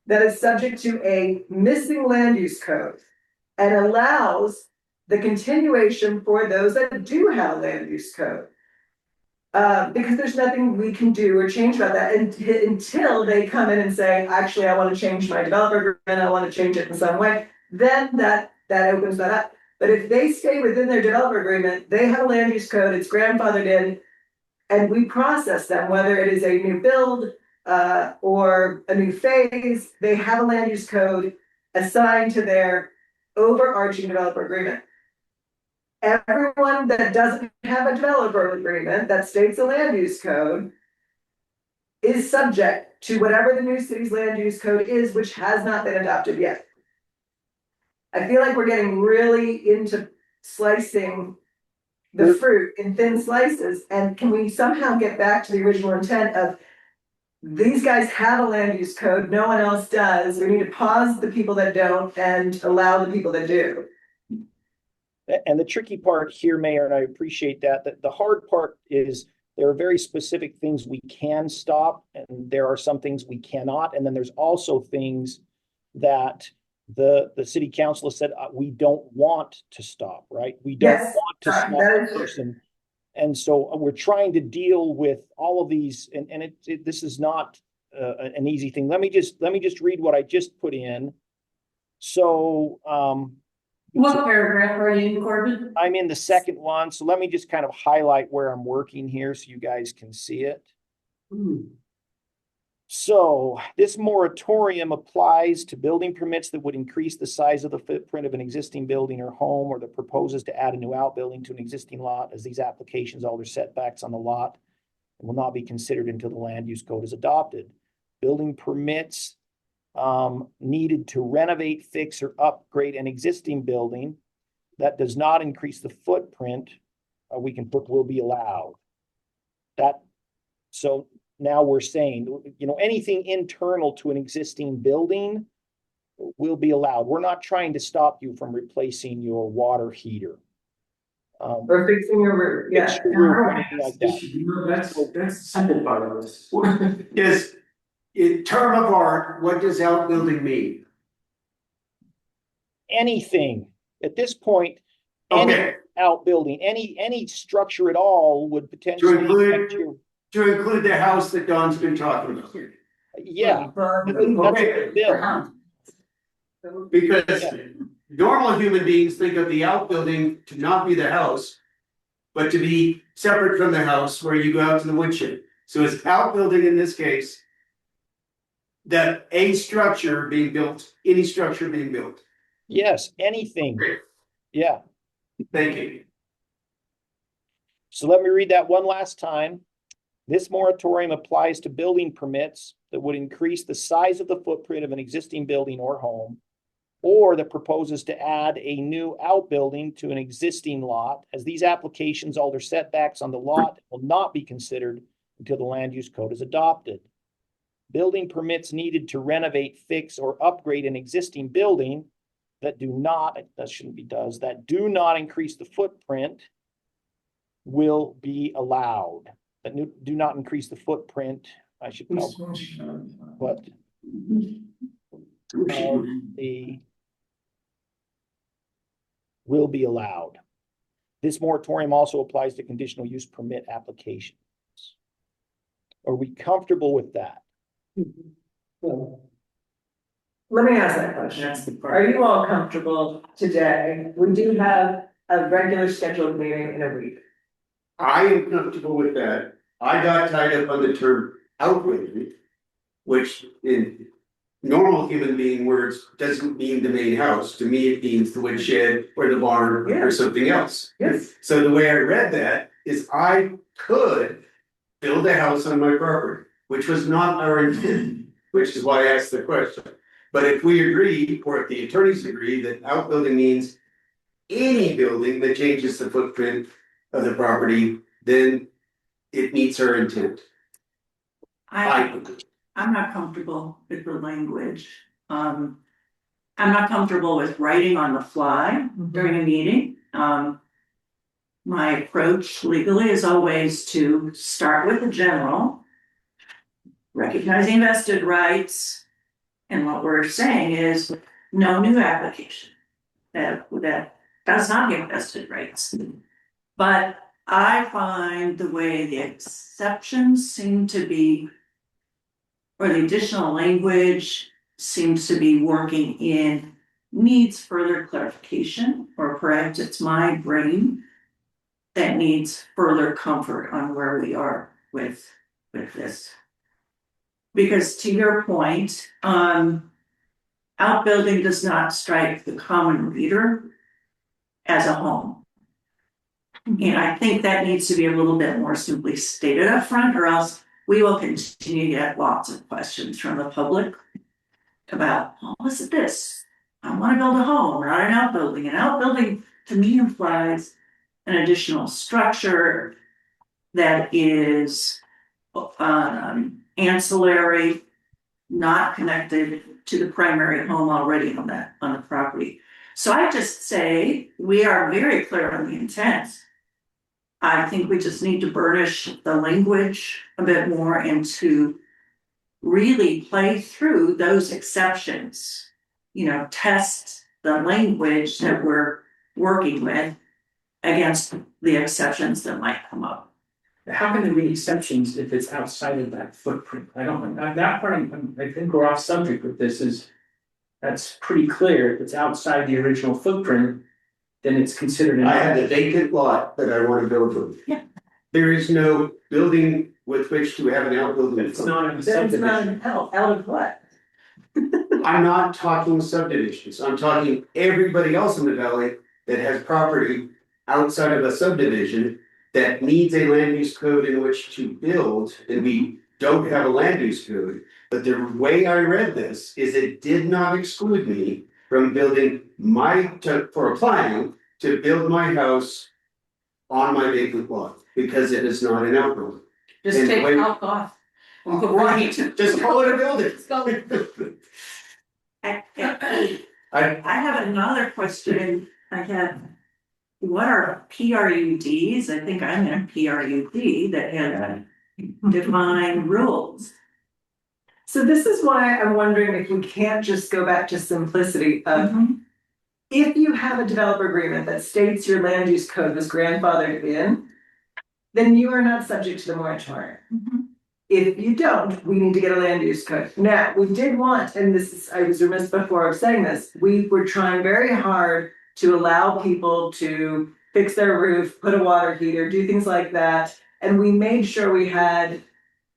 that is subject to a missing land use code and allows the continuation for those that do have a land use code. Because there's nothing we can do or change about that until they come in and say, actually, I want to change my developer agreement, I want to change it in some way, then that opens that up. But if they stay within their developer agreement, they have a land use code, it's grandfathered in, and we process them, whether it is a new build or a new phase, they have a land use code assigned to their overarching developer agreement. Everyone that doesn't have a developer agreement that states a land use code is subject to whatever the new city's land use code is, which has not been adopted yet. I feel like we're getting really into slicing the fruit in thin slices, and can we somehow get back to the original intent of these guys have a land use code, no one else does. We need to pause the people that don't and allow the people that do. And the tricky part here, Mayor, and I appreciate that the hard part is there are very specific things we can stop, and there are some things we cannot. And then there's also things that the city council has said we don't want to stop, right? We don't want to stop a person. And so we're trying to deal with all of these, and this is not an easy thing. Let me just read what I just put in. So What paragraph are you in, Corbin? I'm in the second one, so let me just kind of highlight where I'm working here so you guys can see it. So this moratorium applies to building permits that would increase the size of the footprint of an existing building or home, or that proposes to add a new outbuilding to an existing lot, as these applications alter setbacks on the lot and will not be considered until the land use code is adopted. Building permits needed to renovate, fix, or upgrade an existing building that does not increase the footprint, we can put will be allowed. So now we're saying, you know, anything internal to an existing building will be allowed. We're not trying to stop you from replacing your water heater. Or fixing your roof, yeah. Fix your roof or anything like that. That's the simple part of this. Yes, in term of art, what does outbuilding mean? Anything at this point, any Okay, outbuilding, any structure at all would potentially affect your, to include the house that Don's been talking about. yeah. Okay. Because normal human beings think of the outbuilding to not be the house, but to be separate from the house where you go out to the woodshed. So it's outbuilding in this case. that a structure being built, any structure being built. Yes, anything. Yeah. Thank you. So let me read that one last time. This moratorium applies to building permits that would increase the size of the footprint of an existing building or home, or that proposes to add a new outbuilding to an existing lot, as these applications alter setbacks on the lot will not be considered until the land use code is adopted. Building permits needed to renovate, fix, or upgrade an existing building that do not increase the footprint will be allowed. That do not increase the footprint, I should probably put the will be allowed. This moratorium also applies to conditional use permit applications. Are we comfortable with that? Let me ask that question. Are you all comfortable today? We do have a regular scheduled meeting in a week. I am comfortable with that. I got tied up on the term outbuilding, which in normal human being words doesn't mean the main house. To me, it means the woodshed or the barn or something else. Yes. So the way I read that is I could build a house on my property, which was not our intent, which is why I asked the question. But if we agree, or if the attorneys agree, that outbuilding means any building that changes the footprint of the property, then it meets our intent. I'm not comfortable with the language. I'm not comfortable with writing on the fly during a meeting. My approach legally is always to start with the general, recognizing vested rights. And what we're saying is no new application that does not give vested rights. But I find the way the exceptions seem to be, or the additional language seems to be working in, needs further clarification, or perhaps it's my brain that needs further comfort on where we are with this. Because to your point, outbuilding does not strike the common reader as a home. And I think that needs to be a little bit more simply stated up front, or else we will continue to get lots of questions from the public about, oh, listen to this. I want to build a home, not an outbuilding. An outbuilding to me implies an additional structure that is ancillary, not connected to the primary home already on the property. So I just say we are very clear on the intent. I think we just need to burnish the language a bit more and to really play through those exceptions, test the language that we're working with against the exceptions that might come up. How can there be exceptions if it's outside of that footprint? I don't, that part, I think we're off subject with this. That's pretty clear. If it's outside the original footprint, then it's considered. I had a vacant lot that I want to build with. Yeah. There is no building with which to have an outbuilding. It's not a Then it's not subdivision. out of what? I'm not talking subdivisions. I'm talking everybody else in the valley that has property outside of a subdivision that needs a land use code in which to build, and we don't have a land use code. But the way I read this is it did not exclude me from building for applying to build my house on my vacant lot, because it is not an outbuilding. Just And take wait- out off. Right, just call it a building. I have another question. What are PRUDs? I think I'm in a PRUD that had defined rules. So this is why I'm wondering if we can't just go back to simplicity of, if you have a developer agreement that states your land use code was grandfathered in, then you are not subject to the moratorium. If you don't, we need to get a land use code. Now, we did want, and I was remiss before of saying this, we were trying very hard to allow people to fix their roof, put a water heater, do things like that. And we made sure we had,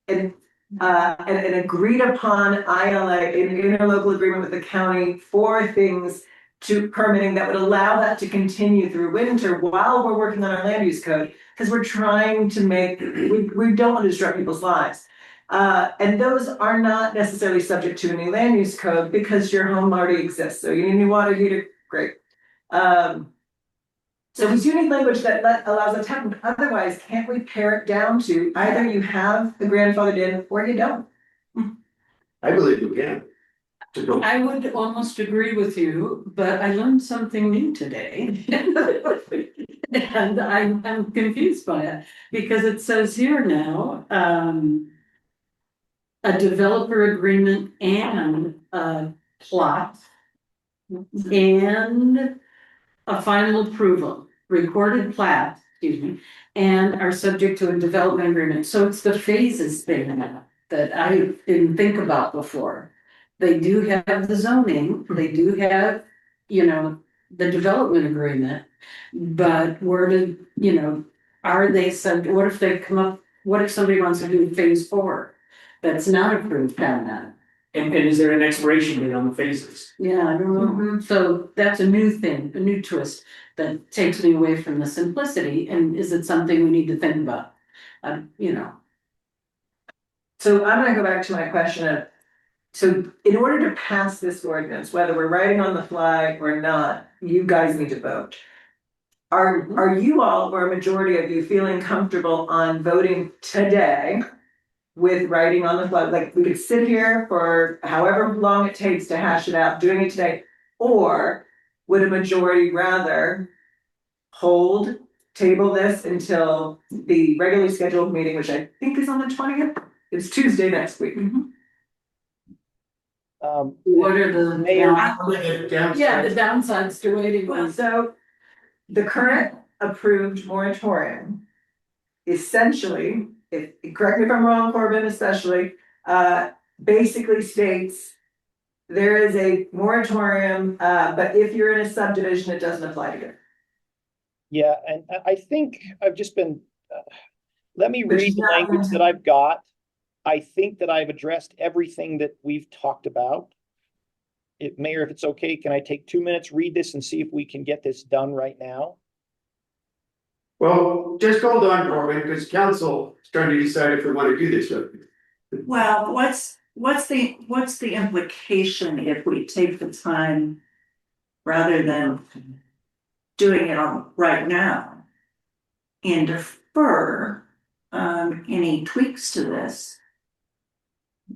and an agreed upon ILA, an interlocal agreement with the county for things to permitting that would allow that to continue through winter while we're working on our land use code, because we're trying to make, we don't want to disrupt people's lives. And those are not necessarily subject to a new land use code because your home already exists. So you need a new water heater, great. So we do need language that allows that to happen. Otherwise, can't we pare it down to either you have the grandfathered in or you don't? I believe you can. To go. I would almost agree with you, but I learned something new today. And I'm confused by it, because it says here now, a developer agreement and a plot and a final approval, recorded plat, excuse me, and are subject to a development agreement. So it's the phases thing that I didn't think about before. They do have the zoning, they do have, you know, the development agreement, but where did, you know, are they what if they come up, what if somebody wants to do phase 4? That's not approved down that. And is there an expiration date on the phases? Yeah, I don't know. So that's a new thing, a new twist that takes me away from the simplicity. And is it something we need to think about? You know. So I'm gonna go back to my question of, so in order to pass this ordinance, whether we're writing on the fly or not, you guys need to vote. Are you all, or a majority of you, feeling comfortable on voting today with writing on the fly? Like, we could sit here for however long it takes to hash it out, doing it today, or would a majority rather hold, table this until the regularly scheduled meeting, which I think is on the 20th? It's Tuesday next week. What are the Mayor, yeah, the downsides to waiting? Well, so the current approved moratorium essentially, if, correct me if I'm wrong, Corbin, especially, basically states there is a moratorium, but if you're in a subdivision, it doesn't apply to you. yeah, and I think I've just been, let me Which read is the not language that I've got. I think that I've addressed everything that we've talked about. Mayor, if it's okay, can I take 2 minutes, read this and see if we can get this done right now? Well, just hold on, Corbin, because council is trying to decide if we want to do this. Well, what's the implication if we take the time rather than doing it on right now and defer any tweaks to this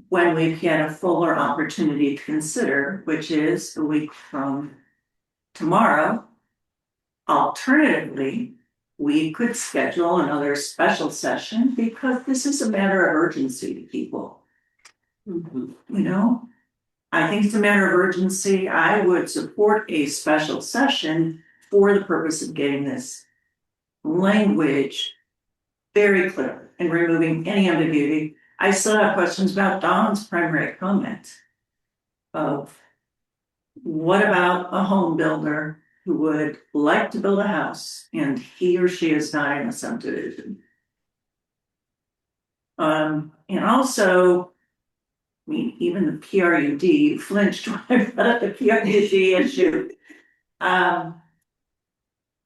when we've had a fuller opportunity to consider, which is a week from tomorrow? Alternatively, we could schedule another special session because this is a matter of urgency to people. You know, I think it's a matter of urgency. I would support a special session for the purpose of getting this language very clear and removing any ambiguity. I still have questions about Don's primary comment of what about a home builder who would like to build a house and he or she is not in a subdivision? And also, I mean, even the PRUD flinched when I brought up the PRUD issue.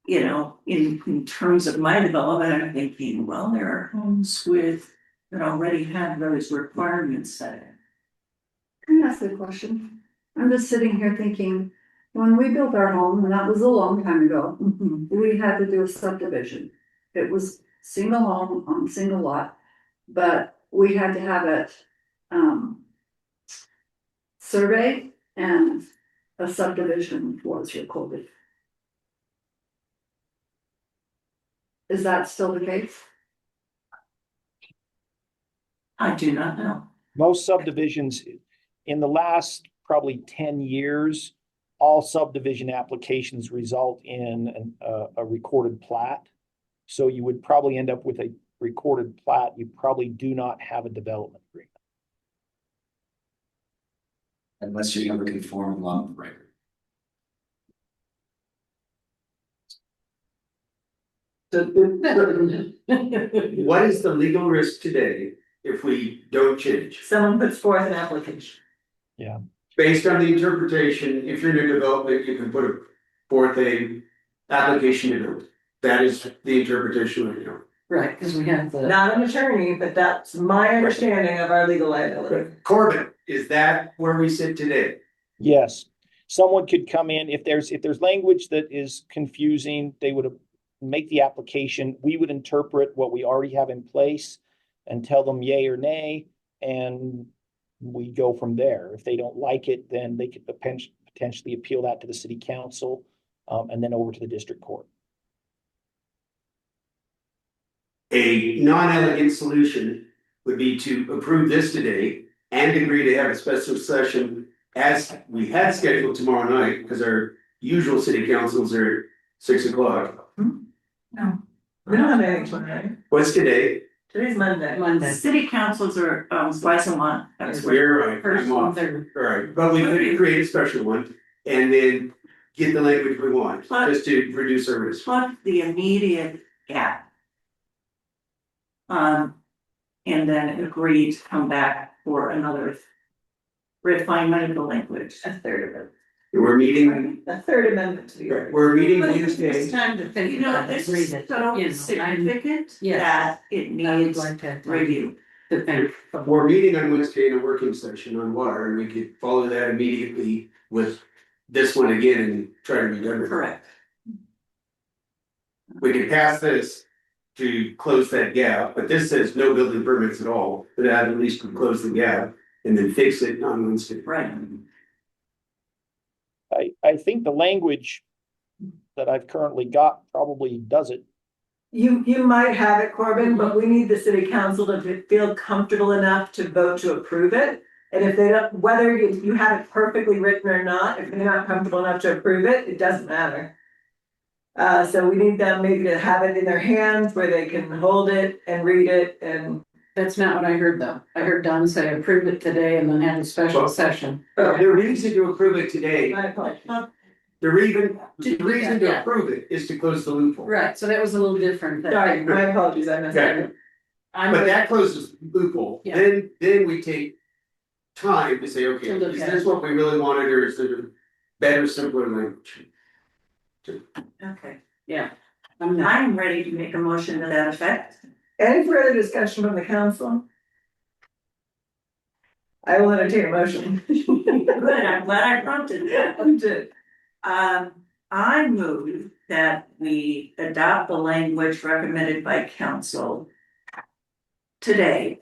You know, in terms of my development, I'm thinking, well, there are homes that already have those requirements set in. Can I ask a question? I'm just sitting here thinking, when we built our home, and that was a long time ago, we had to do a subdivision. It was single home on single lot, but we had to have it surveyed and a subdivision was recorded. Is that still the case? I do not know. Most subdivisions in the last probably 10 years, all subdivision applications result in a recorded plat. So you would probably end up with a recorded plat. You probably do not have a development agreement. Unless you have a conforming lot record. What is the legal risk today if we don't change. Someone puts forth an application. Based on the interpretation, if you're in development, you can put forth a application to build. That is the interpretation right now. Right, because we have the, Not an attorney, but that's my understanding of our legal liability. Corbin, is that where we sit today? Yes, someone could come in, if there's language that is confusing, they would make the application, we would interpret what we already have in place and tell them yay or nay, and we go from there. If they don't like it, then they could potentially appeal that to the city council, and then over to the district court. A non-elegant solution would be to approve this today and agree to have a special session as we had scheduled tomorrow night, because our usual city councils are 6 o'clock. No. We don't have anything tonight. What's today? Today's Monday. Monday. City councils are, twice a month. That's where. You're right, First I'm and off. third. All right, but we could create a special one and then get the language we want, just to reduce our risk. Plug the immediate gap. And then agree to come back for another refinement of the language. A third amendment. We're meeting, A third amendment to the. we're meeting But It's Wednesday. time to think You know, about it, this read is it. so You know, significant Yes. that it I would needs like to have time review. to think. We're meeting on Wednesday in a working session on water, and we could follow that immediately with this one again and try to be done with it. Correct. We can pass this to close that gap, but this says no building permits at all, but that at least can close the gap and then fix it on Wednesday. Right. I think the language that I've currently got probably does it. You might have it, Corbin, but we need the city council to feel comfortable enough to vote to approve it. And if they don't, whether you have it perfectly written or not, if they're not comfortable enough to approve it, it doesn't matter. So we need them maybe to have it in their hands where they can hold it and read it and. That's not what I heard though. I heard Don say approve it today and then have a special session. The reason to approve it today, My apologies. the reason Yeah. to approve it is to close the loophole. Right, so that was a little different. Sorry, my apologies, I missed that. I'm But that closes the loophole, Yeah. then we take time to say, okay, To look is at this it. what we really wanted, or is there better, simpler language? Okay. Yeah. I'm not. I'm ready to make a motion to that effect. Any further discussion from the council? I will entertain a motion. Good, I'm glad I prompted that. You did. I move that we adopt the language recommended by council today.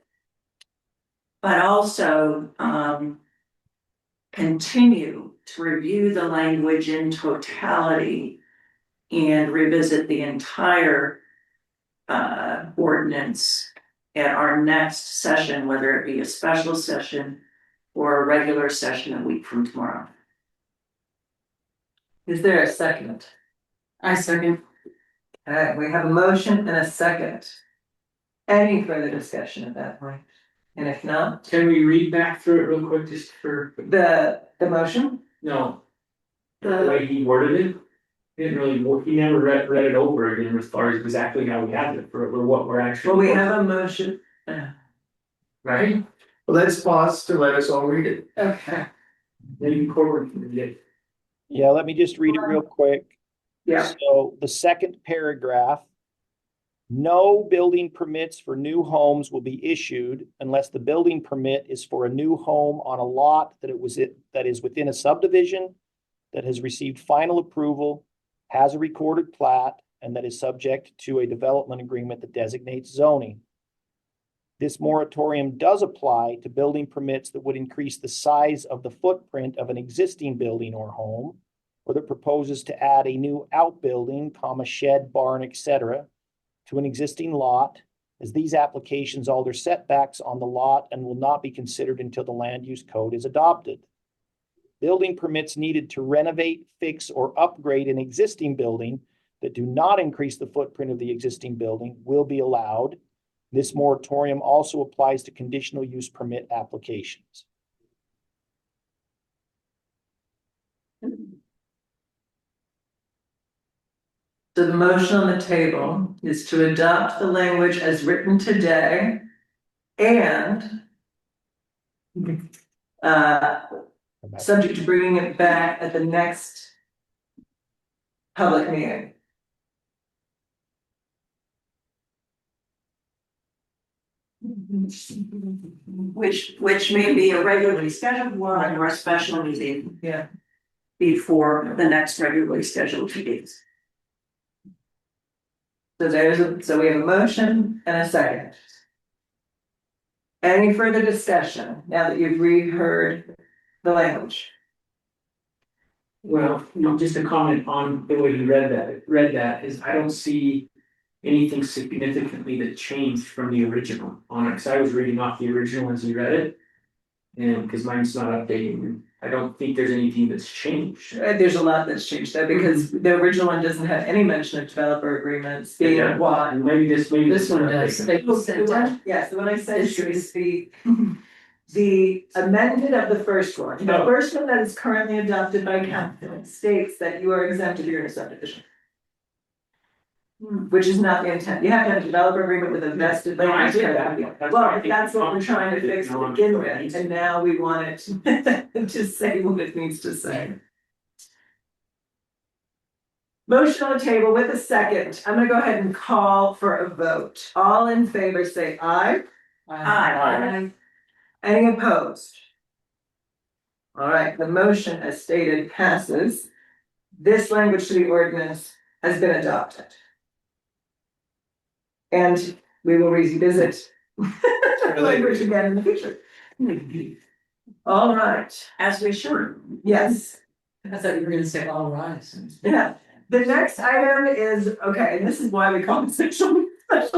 But also, continue to review the language in totality and revisit the entire ordinance at our next session, whether it be a special session or a regular session a week from tomorrow. Is there a second? I second. Alright, we have a motion and a second. Any further discussion at that point? And if not, Can we read back through it real quick, just for, the motion? no, the The, way he worded it? He didn't really, he never read it over again as far as exactly how we had it for what we're actually. well, we have a motion. Right? Let's pause to let us all read it. Okay. Maybe Corbin can read it. Yeah, let me just read it real quick. Yeah. So the second paragraph. No building permits for new homes will be issued unless the building permit is for a new home on a lot that is within a subdivision that has received final approval, has a recorded plat, and that is subject to a development agreement that designates zoning. This moratorium does apply to building permits that would increase the size of the footprint of an existing building or home, or that proposes to add a new outbuilding, shed, barn, etc., to an existing lot, as these applications alter setbacks on the lot and will not be considered until the land use code is adopted. Building permits needed to renovate, fix, or upgrade an existing building that do not increase the footprint of the existing building will be allowed. This moratorium also applies to conditional use permit applications. So the motion on the table is to adopt the language as written today And uh, subject to bringing it back at the next public meeting. Which may be a regularly scheduled one or a special meeting. Yeah. Before the next regularly scheduled meetings. So we have a motion and a second. Any further discussion now that you've reheard the language? Well, just a comment on the way you read that is I don't see anything significantly that changed from the original on it, because I was reading off the original as you read it. And because mine's not updating, I don't think there's anything that's changed. There's a lot that's changed there because the original one doesn't have any mention of developer agreements being Yeah. what. And maybe this One does. Yes, the one I said is the amended of the first one. The Oh. first one that is currently adopted by council states that you are exempt if you're in a subdivision. Which is not the intent. You have to have a developer agreement with a vested. No, I land. get that. That's why I Well, think that's what we're trying to fix to begin No, with, and now we want it to say what it needs to say. Motion on the table with a second. I'm gonna go ahead and call for a vote. All in favor, say aye. Aye. Any opposed? All right, the motion as stated passes. This language to the ordinance has been adopted. And we will revisit language again in the future. All right, As we should. yes, I thought you were gonna say all rise. yeah. The next item is, okay, and this is why we call it special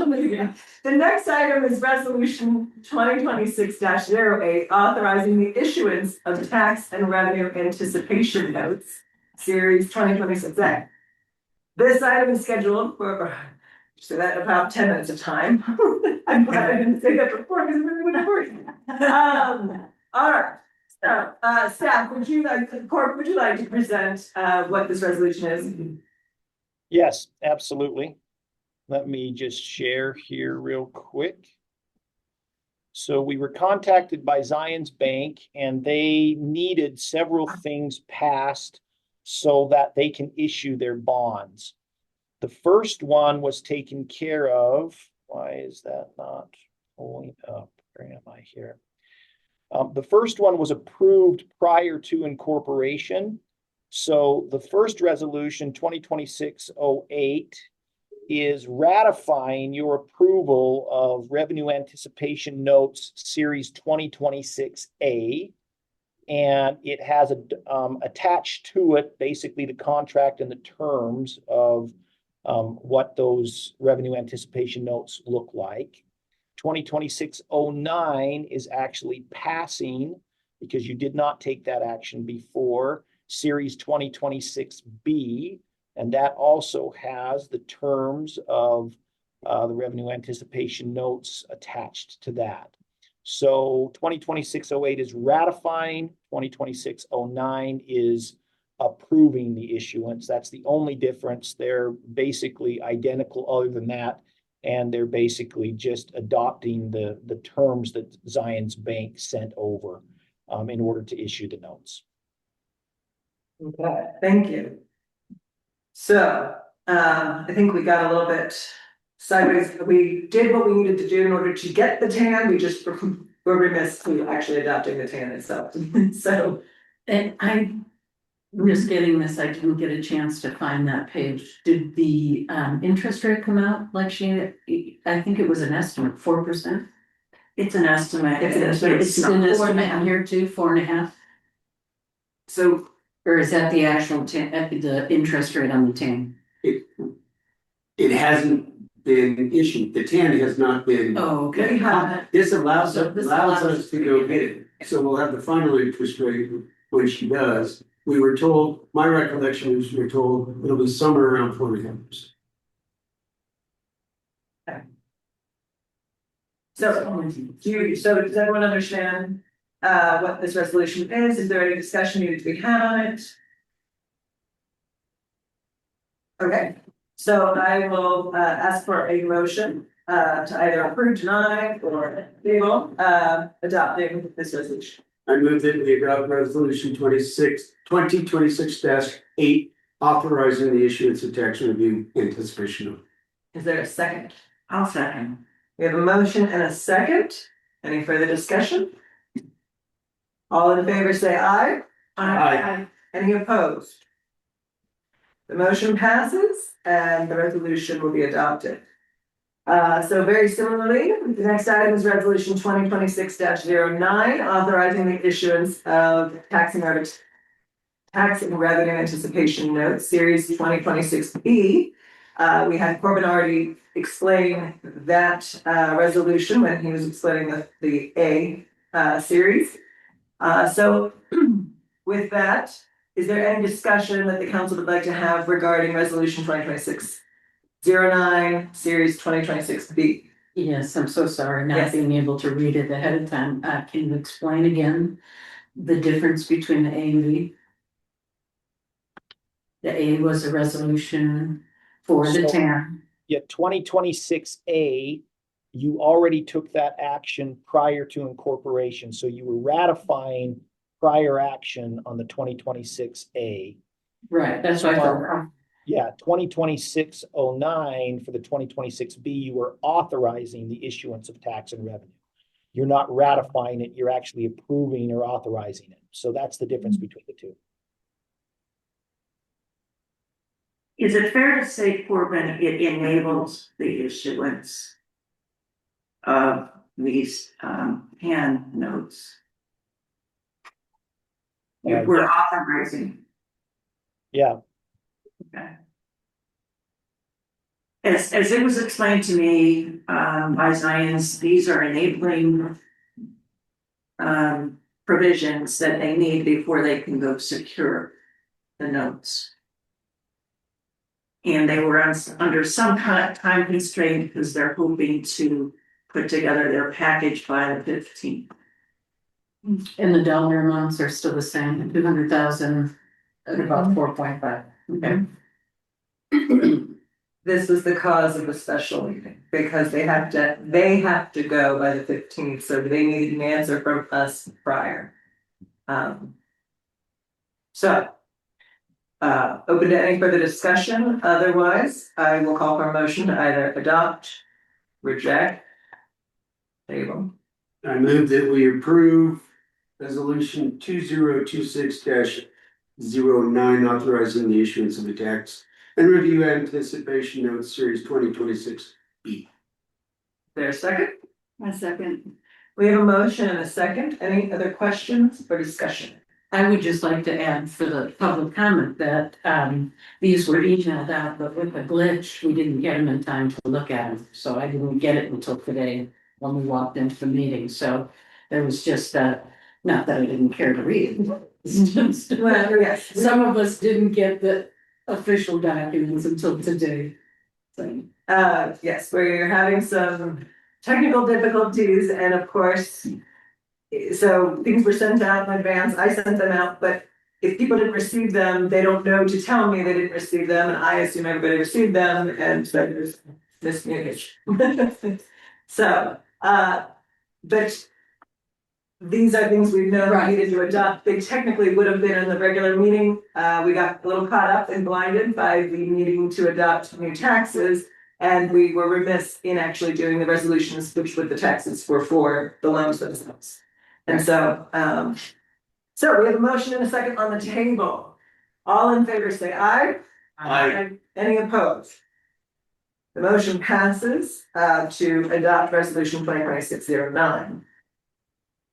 meeting. The next item is resolution 2026-08, authorizing the issuance of tax and revenue anticipation notes, series 2026A. This item is scheduled for, so that about 10 minutes of time. I'm glad I didn't say that before because it really would hurt. All right. So, staff, Corp, would you like to present what this resolution is? Yes, absolutely. Let me just share here real quick. So we were contacted by Zions Bank and they needed several things passed so that they can issue their bonds. The first one was taken care of. Why is that not pulling up? Where am I here? The first one was approved prior to incorporation. So the first resolution, 2026-08, is ratifying your approval of Revenue Anticipation Notes Series 2026A. And it has attached to it basically the contract and the terms of what those revenue anticipation notes look like. 2026-09 is actually passing because you did not take that action before Series 2026B, and that also has the terms of the revenue anticipation notes attached to that. So 2026-08 is ratifying, 2026-09 is approving the issuance. That's the only difference. They're basically identical other than that. And they're basically just adopting the terms that Zions Bank sent over in order to issue the notes. Okay, thank you. So, I think we got a little bit sideways. We did what we needed to do in order to get the TAN. We just were remiss to actually adopting the TAN itself. So, And I'm just getting this, I didn't get a chance to find that page. Did the interest rate come out like I think it was an estimate, 4%? It's an estimate. It's an estimate. It's an estimate on here too, 4.5? so Or is that the actual the interest rate on the TAN? It hasn't been issued, the TAN has not been. Oh, okay. we have This allows So this allows allows us to go get it, so we'll have the final interest rate when she does. We were told, my recollection is we were told it'll be somewhere around 4.5%. So does everyone understand what this resolution is? Is there any discussion needed to be had on it? Okay, so I will ask for a motion to either approve, deny, or table, adopting this resolution. I move that we adopt resolution 2026-8, authorizing the issuance of tax review anticipation note. Is there a second? I'll second. We have a motion and a second. Any further discussion? All in favor say aye. Aye. Any opposed? The motion passes and the resolution will be adopted. So very similarly, the next item is resolution 2026-09, authorizing the issuance of tax and revenue anticipation notes, series 2026B. We had Corbin already explain that resolution when he was explaining the A series. So with that, is there any discussion that the council would like to have regarding resolution 2026-09, series 2026B? Yes, I'm so sorry not Yes. being able to read it ahead of time. Can you explain again the difference between the A and B? The A was a resolution for the So- town. Yet 2026A, you already took that action prior to incorporation, so you were ratifying prior action on the 2026A. Right, that's why I thought, Yeah, 2026-09 for the 2026B, you were authorizing the issuance of tax and revenue. You're not ratifying it, you're actually approving or authorizing it. So that's the difference between the two. Is it fair to say, Corbin, it enables the issuance of these hand notes? Yeah. We're authorizing. Yeah, Okay. As it was explained to me by Zions, these are enabling provisions that they need before they can go secure the notes. And they were under some kind of time constraint because they're hoping to put together their package by the 15th. and the dollar amounts are still the same, 200,000 at about 4.5. Okay. This was the cause of the special meeting, because they have to go by the 15th, so they needed an answer from us prior. Open to any further discussion, otherwise, I will call for a motion to either adopt, reject, table. I move that we approve resolution 2026-09, authorizing the issuance of a tax and review anticipation note, series 2026B. There a second? A second. We have a motion and a second. Any other questions or discussion? I would just like to add for the public comment that these were emailed out, but with a glitch, we didn't get them in time to look at them. So I didn't get it until today when we walked into the meeting. So there was just not that I didn't care to read it. It's just, Well, yes. some of us didn't get the official documents until today. So Yes, we're having some technical difficulties and of course, so things were sent out in advance, I sent them out, but if people didn't receive them, they don't know to tell me they didn't receive them, and I assume everybody received them, and so there's miscommunication. So, but these are things we've known Right. needed to adopt. They technically would have been in the regular meeting. We got a little caught up and blinded by the needing to adopt new taxes. And we were remiss in actually doing the resolutions, which with the taxes were for the loans themselves. And so, so we have a motion and a second on the table. All in favor say aye. Aye. Any opposed? The motion passes to adopt resolution 2026-09.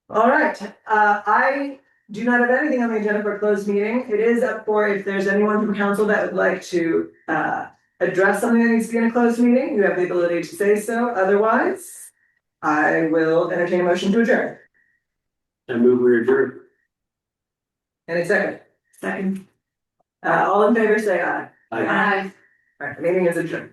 All right, I do not have anything on the agenda for a closed meeting. It is up for if there's anyone from council that would like to address something that needs to be in a closed meeting, you have the ability to say so. Otherwise, I will entertain a motion to adjourn. I move we adjourn. Any second? Second. All in favor say aye. Aye. Aye. All right, the meeting is adjourned.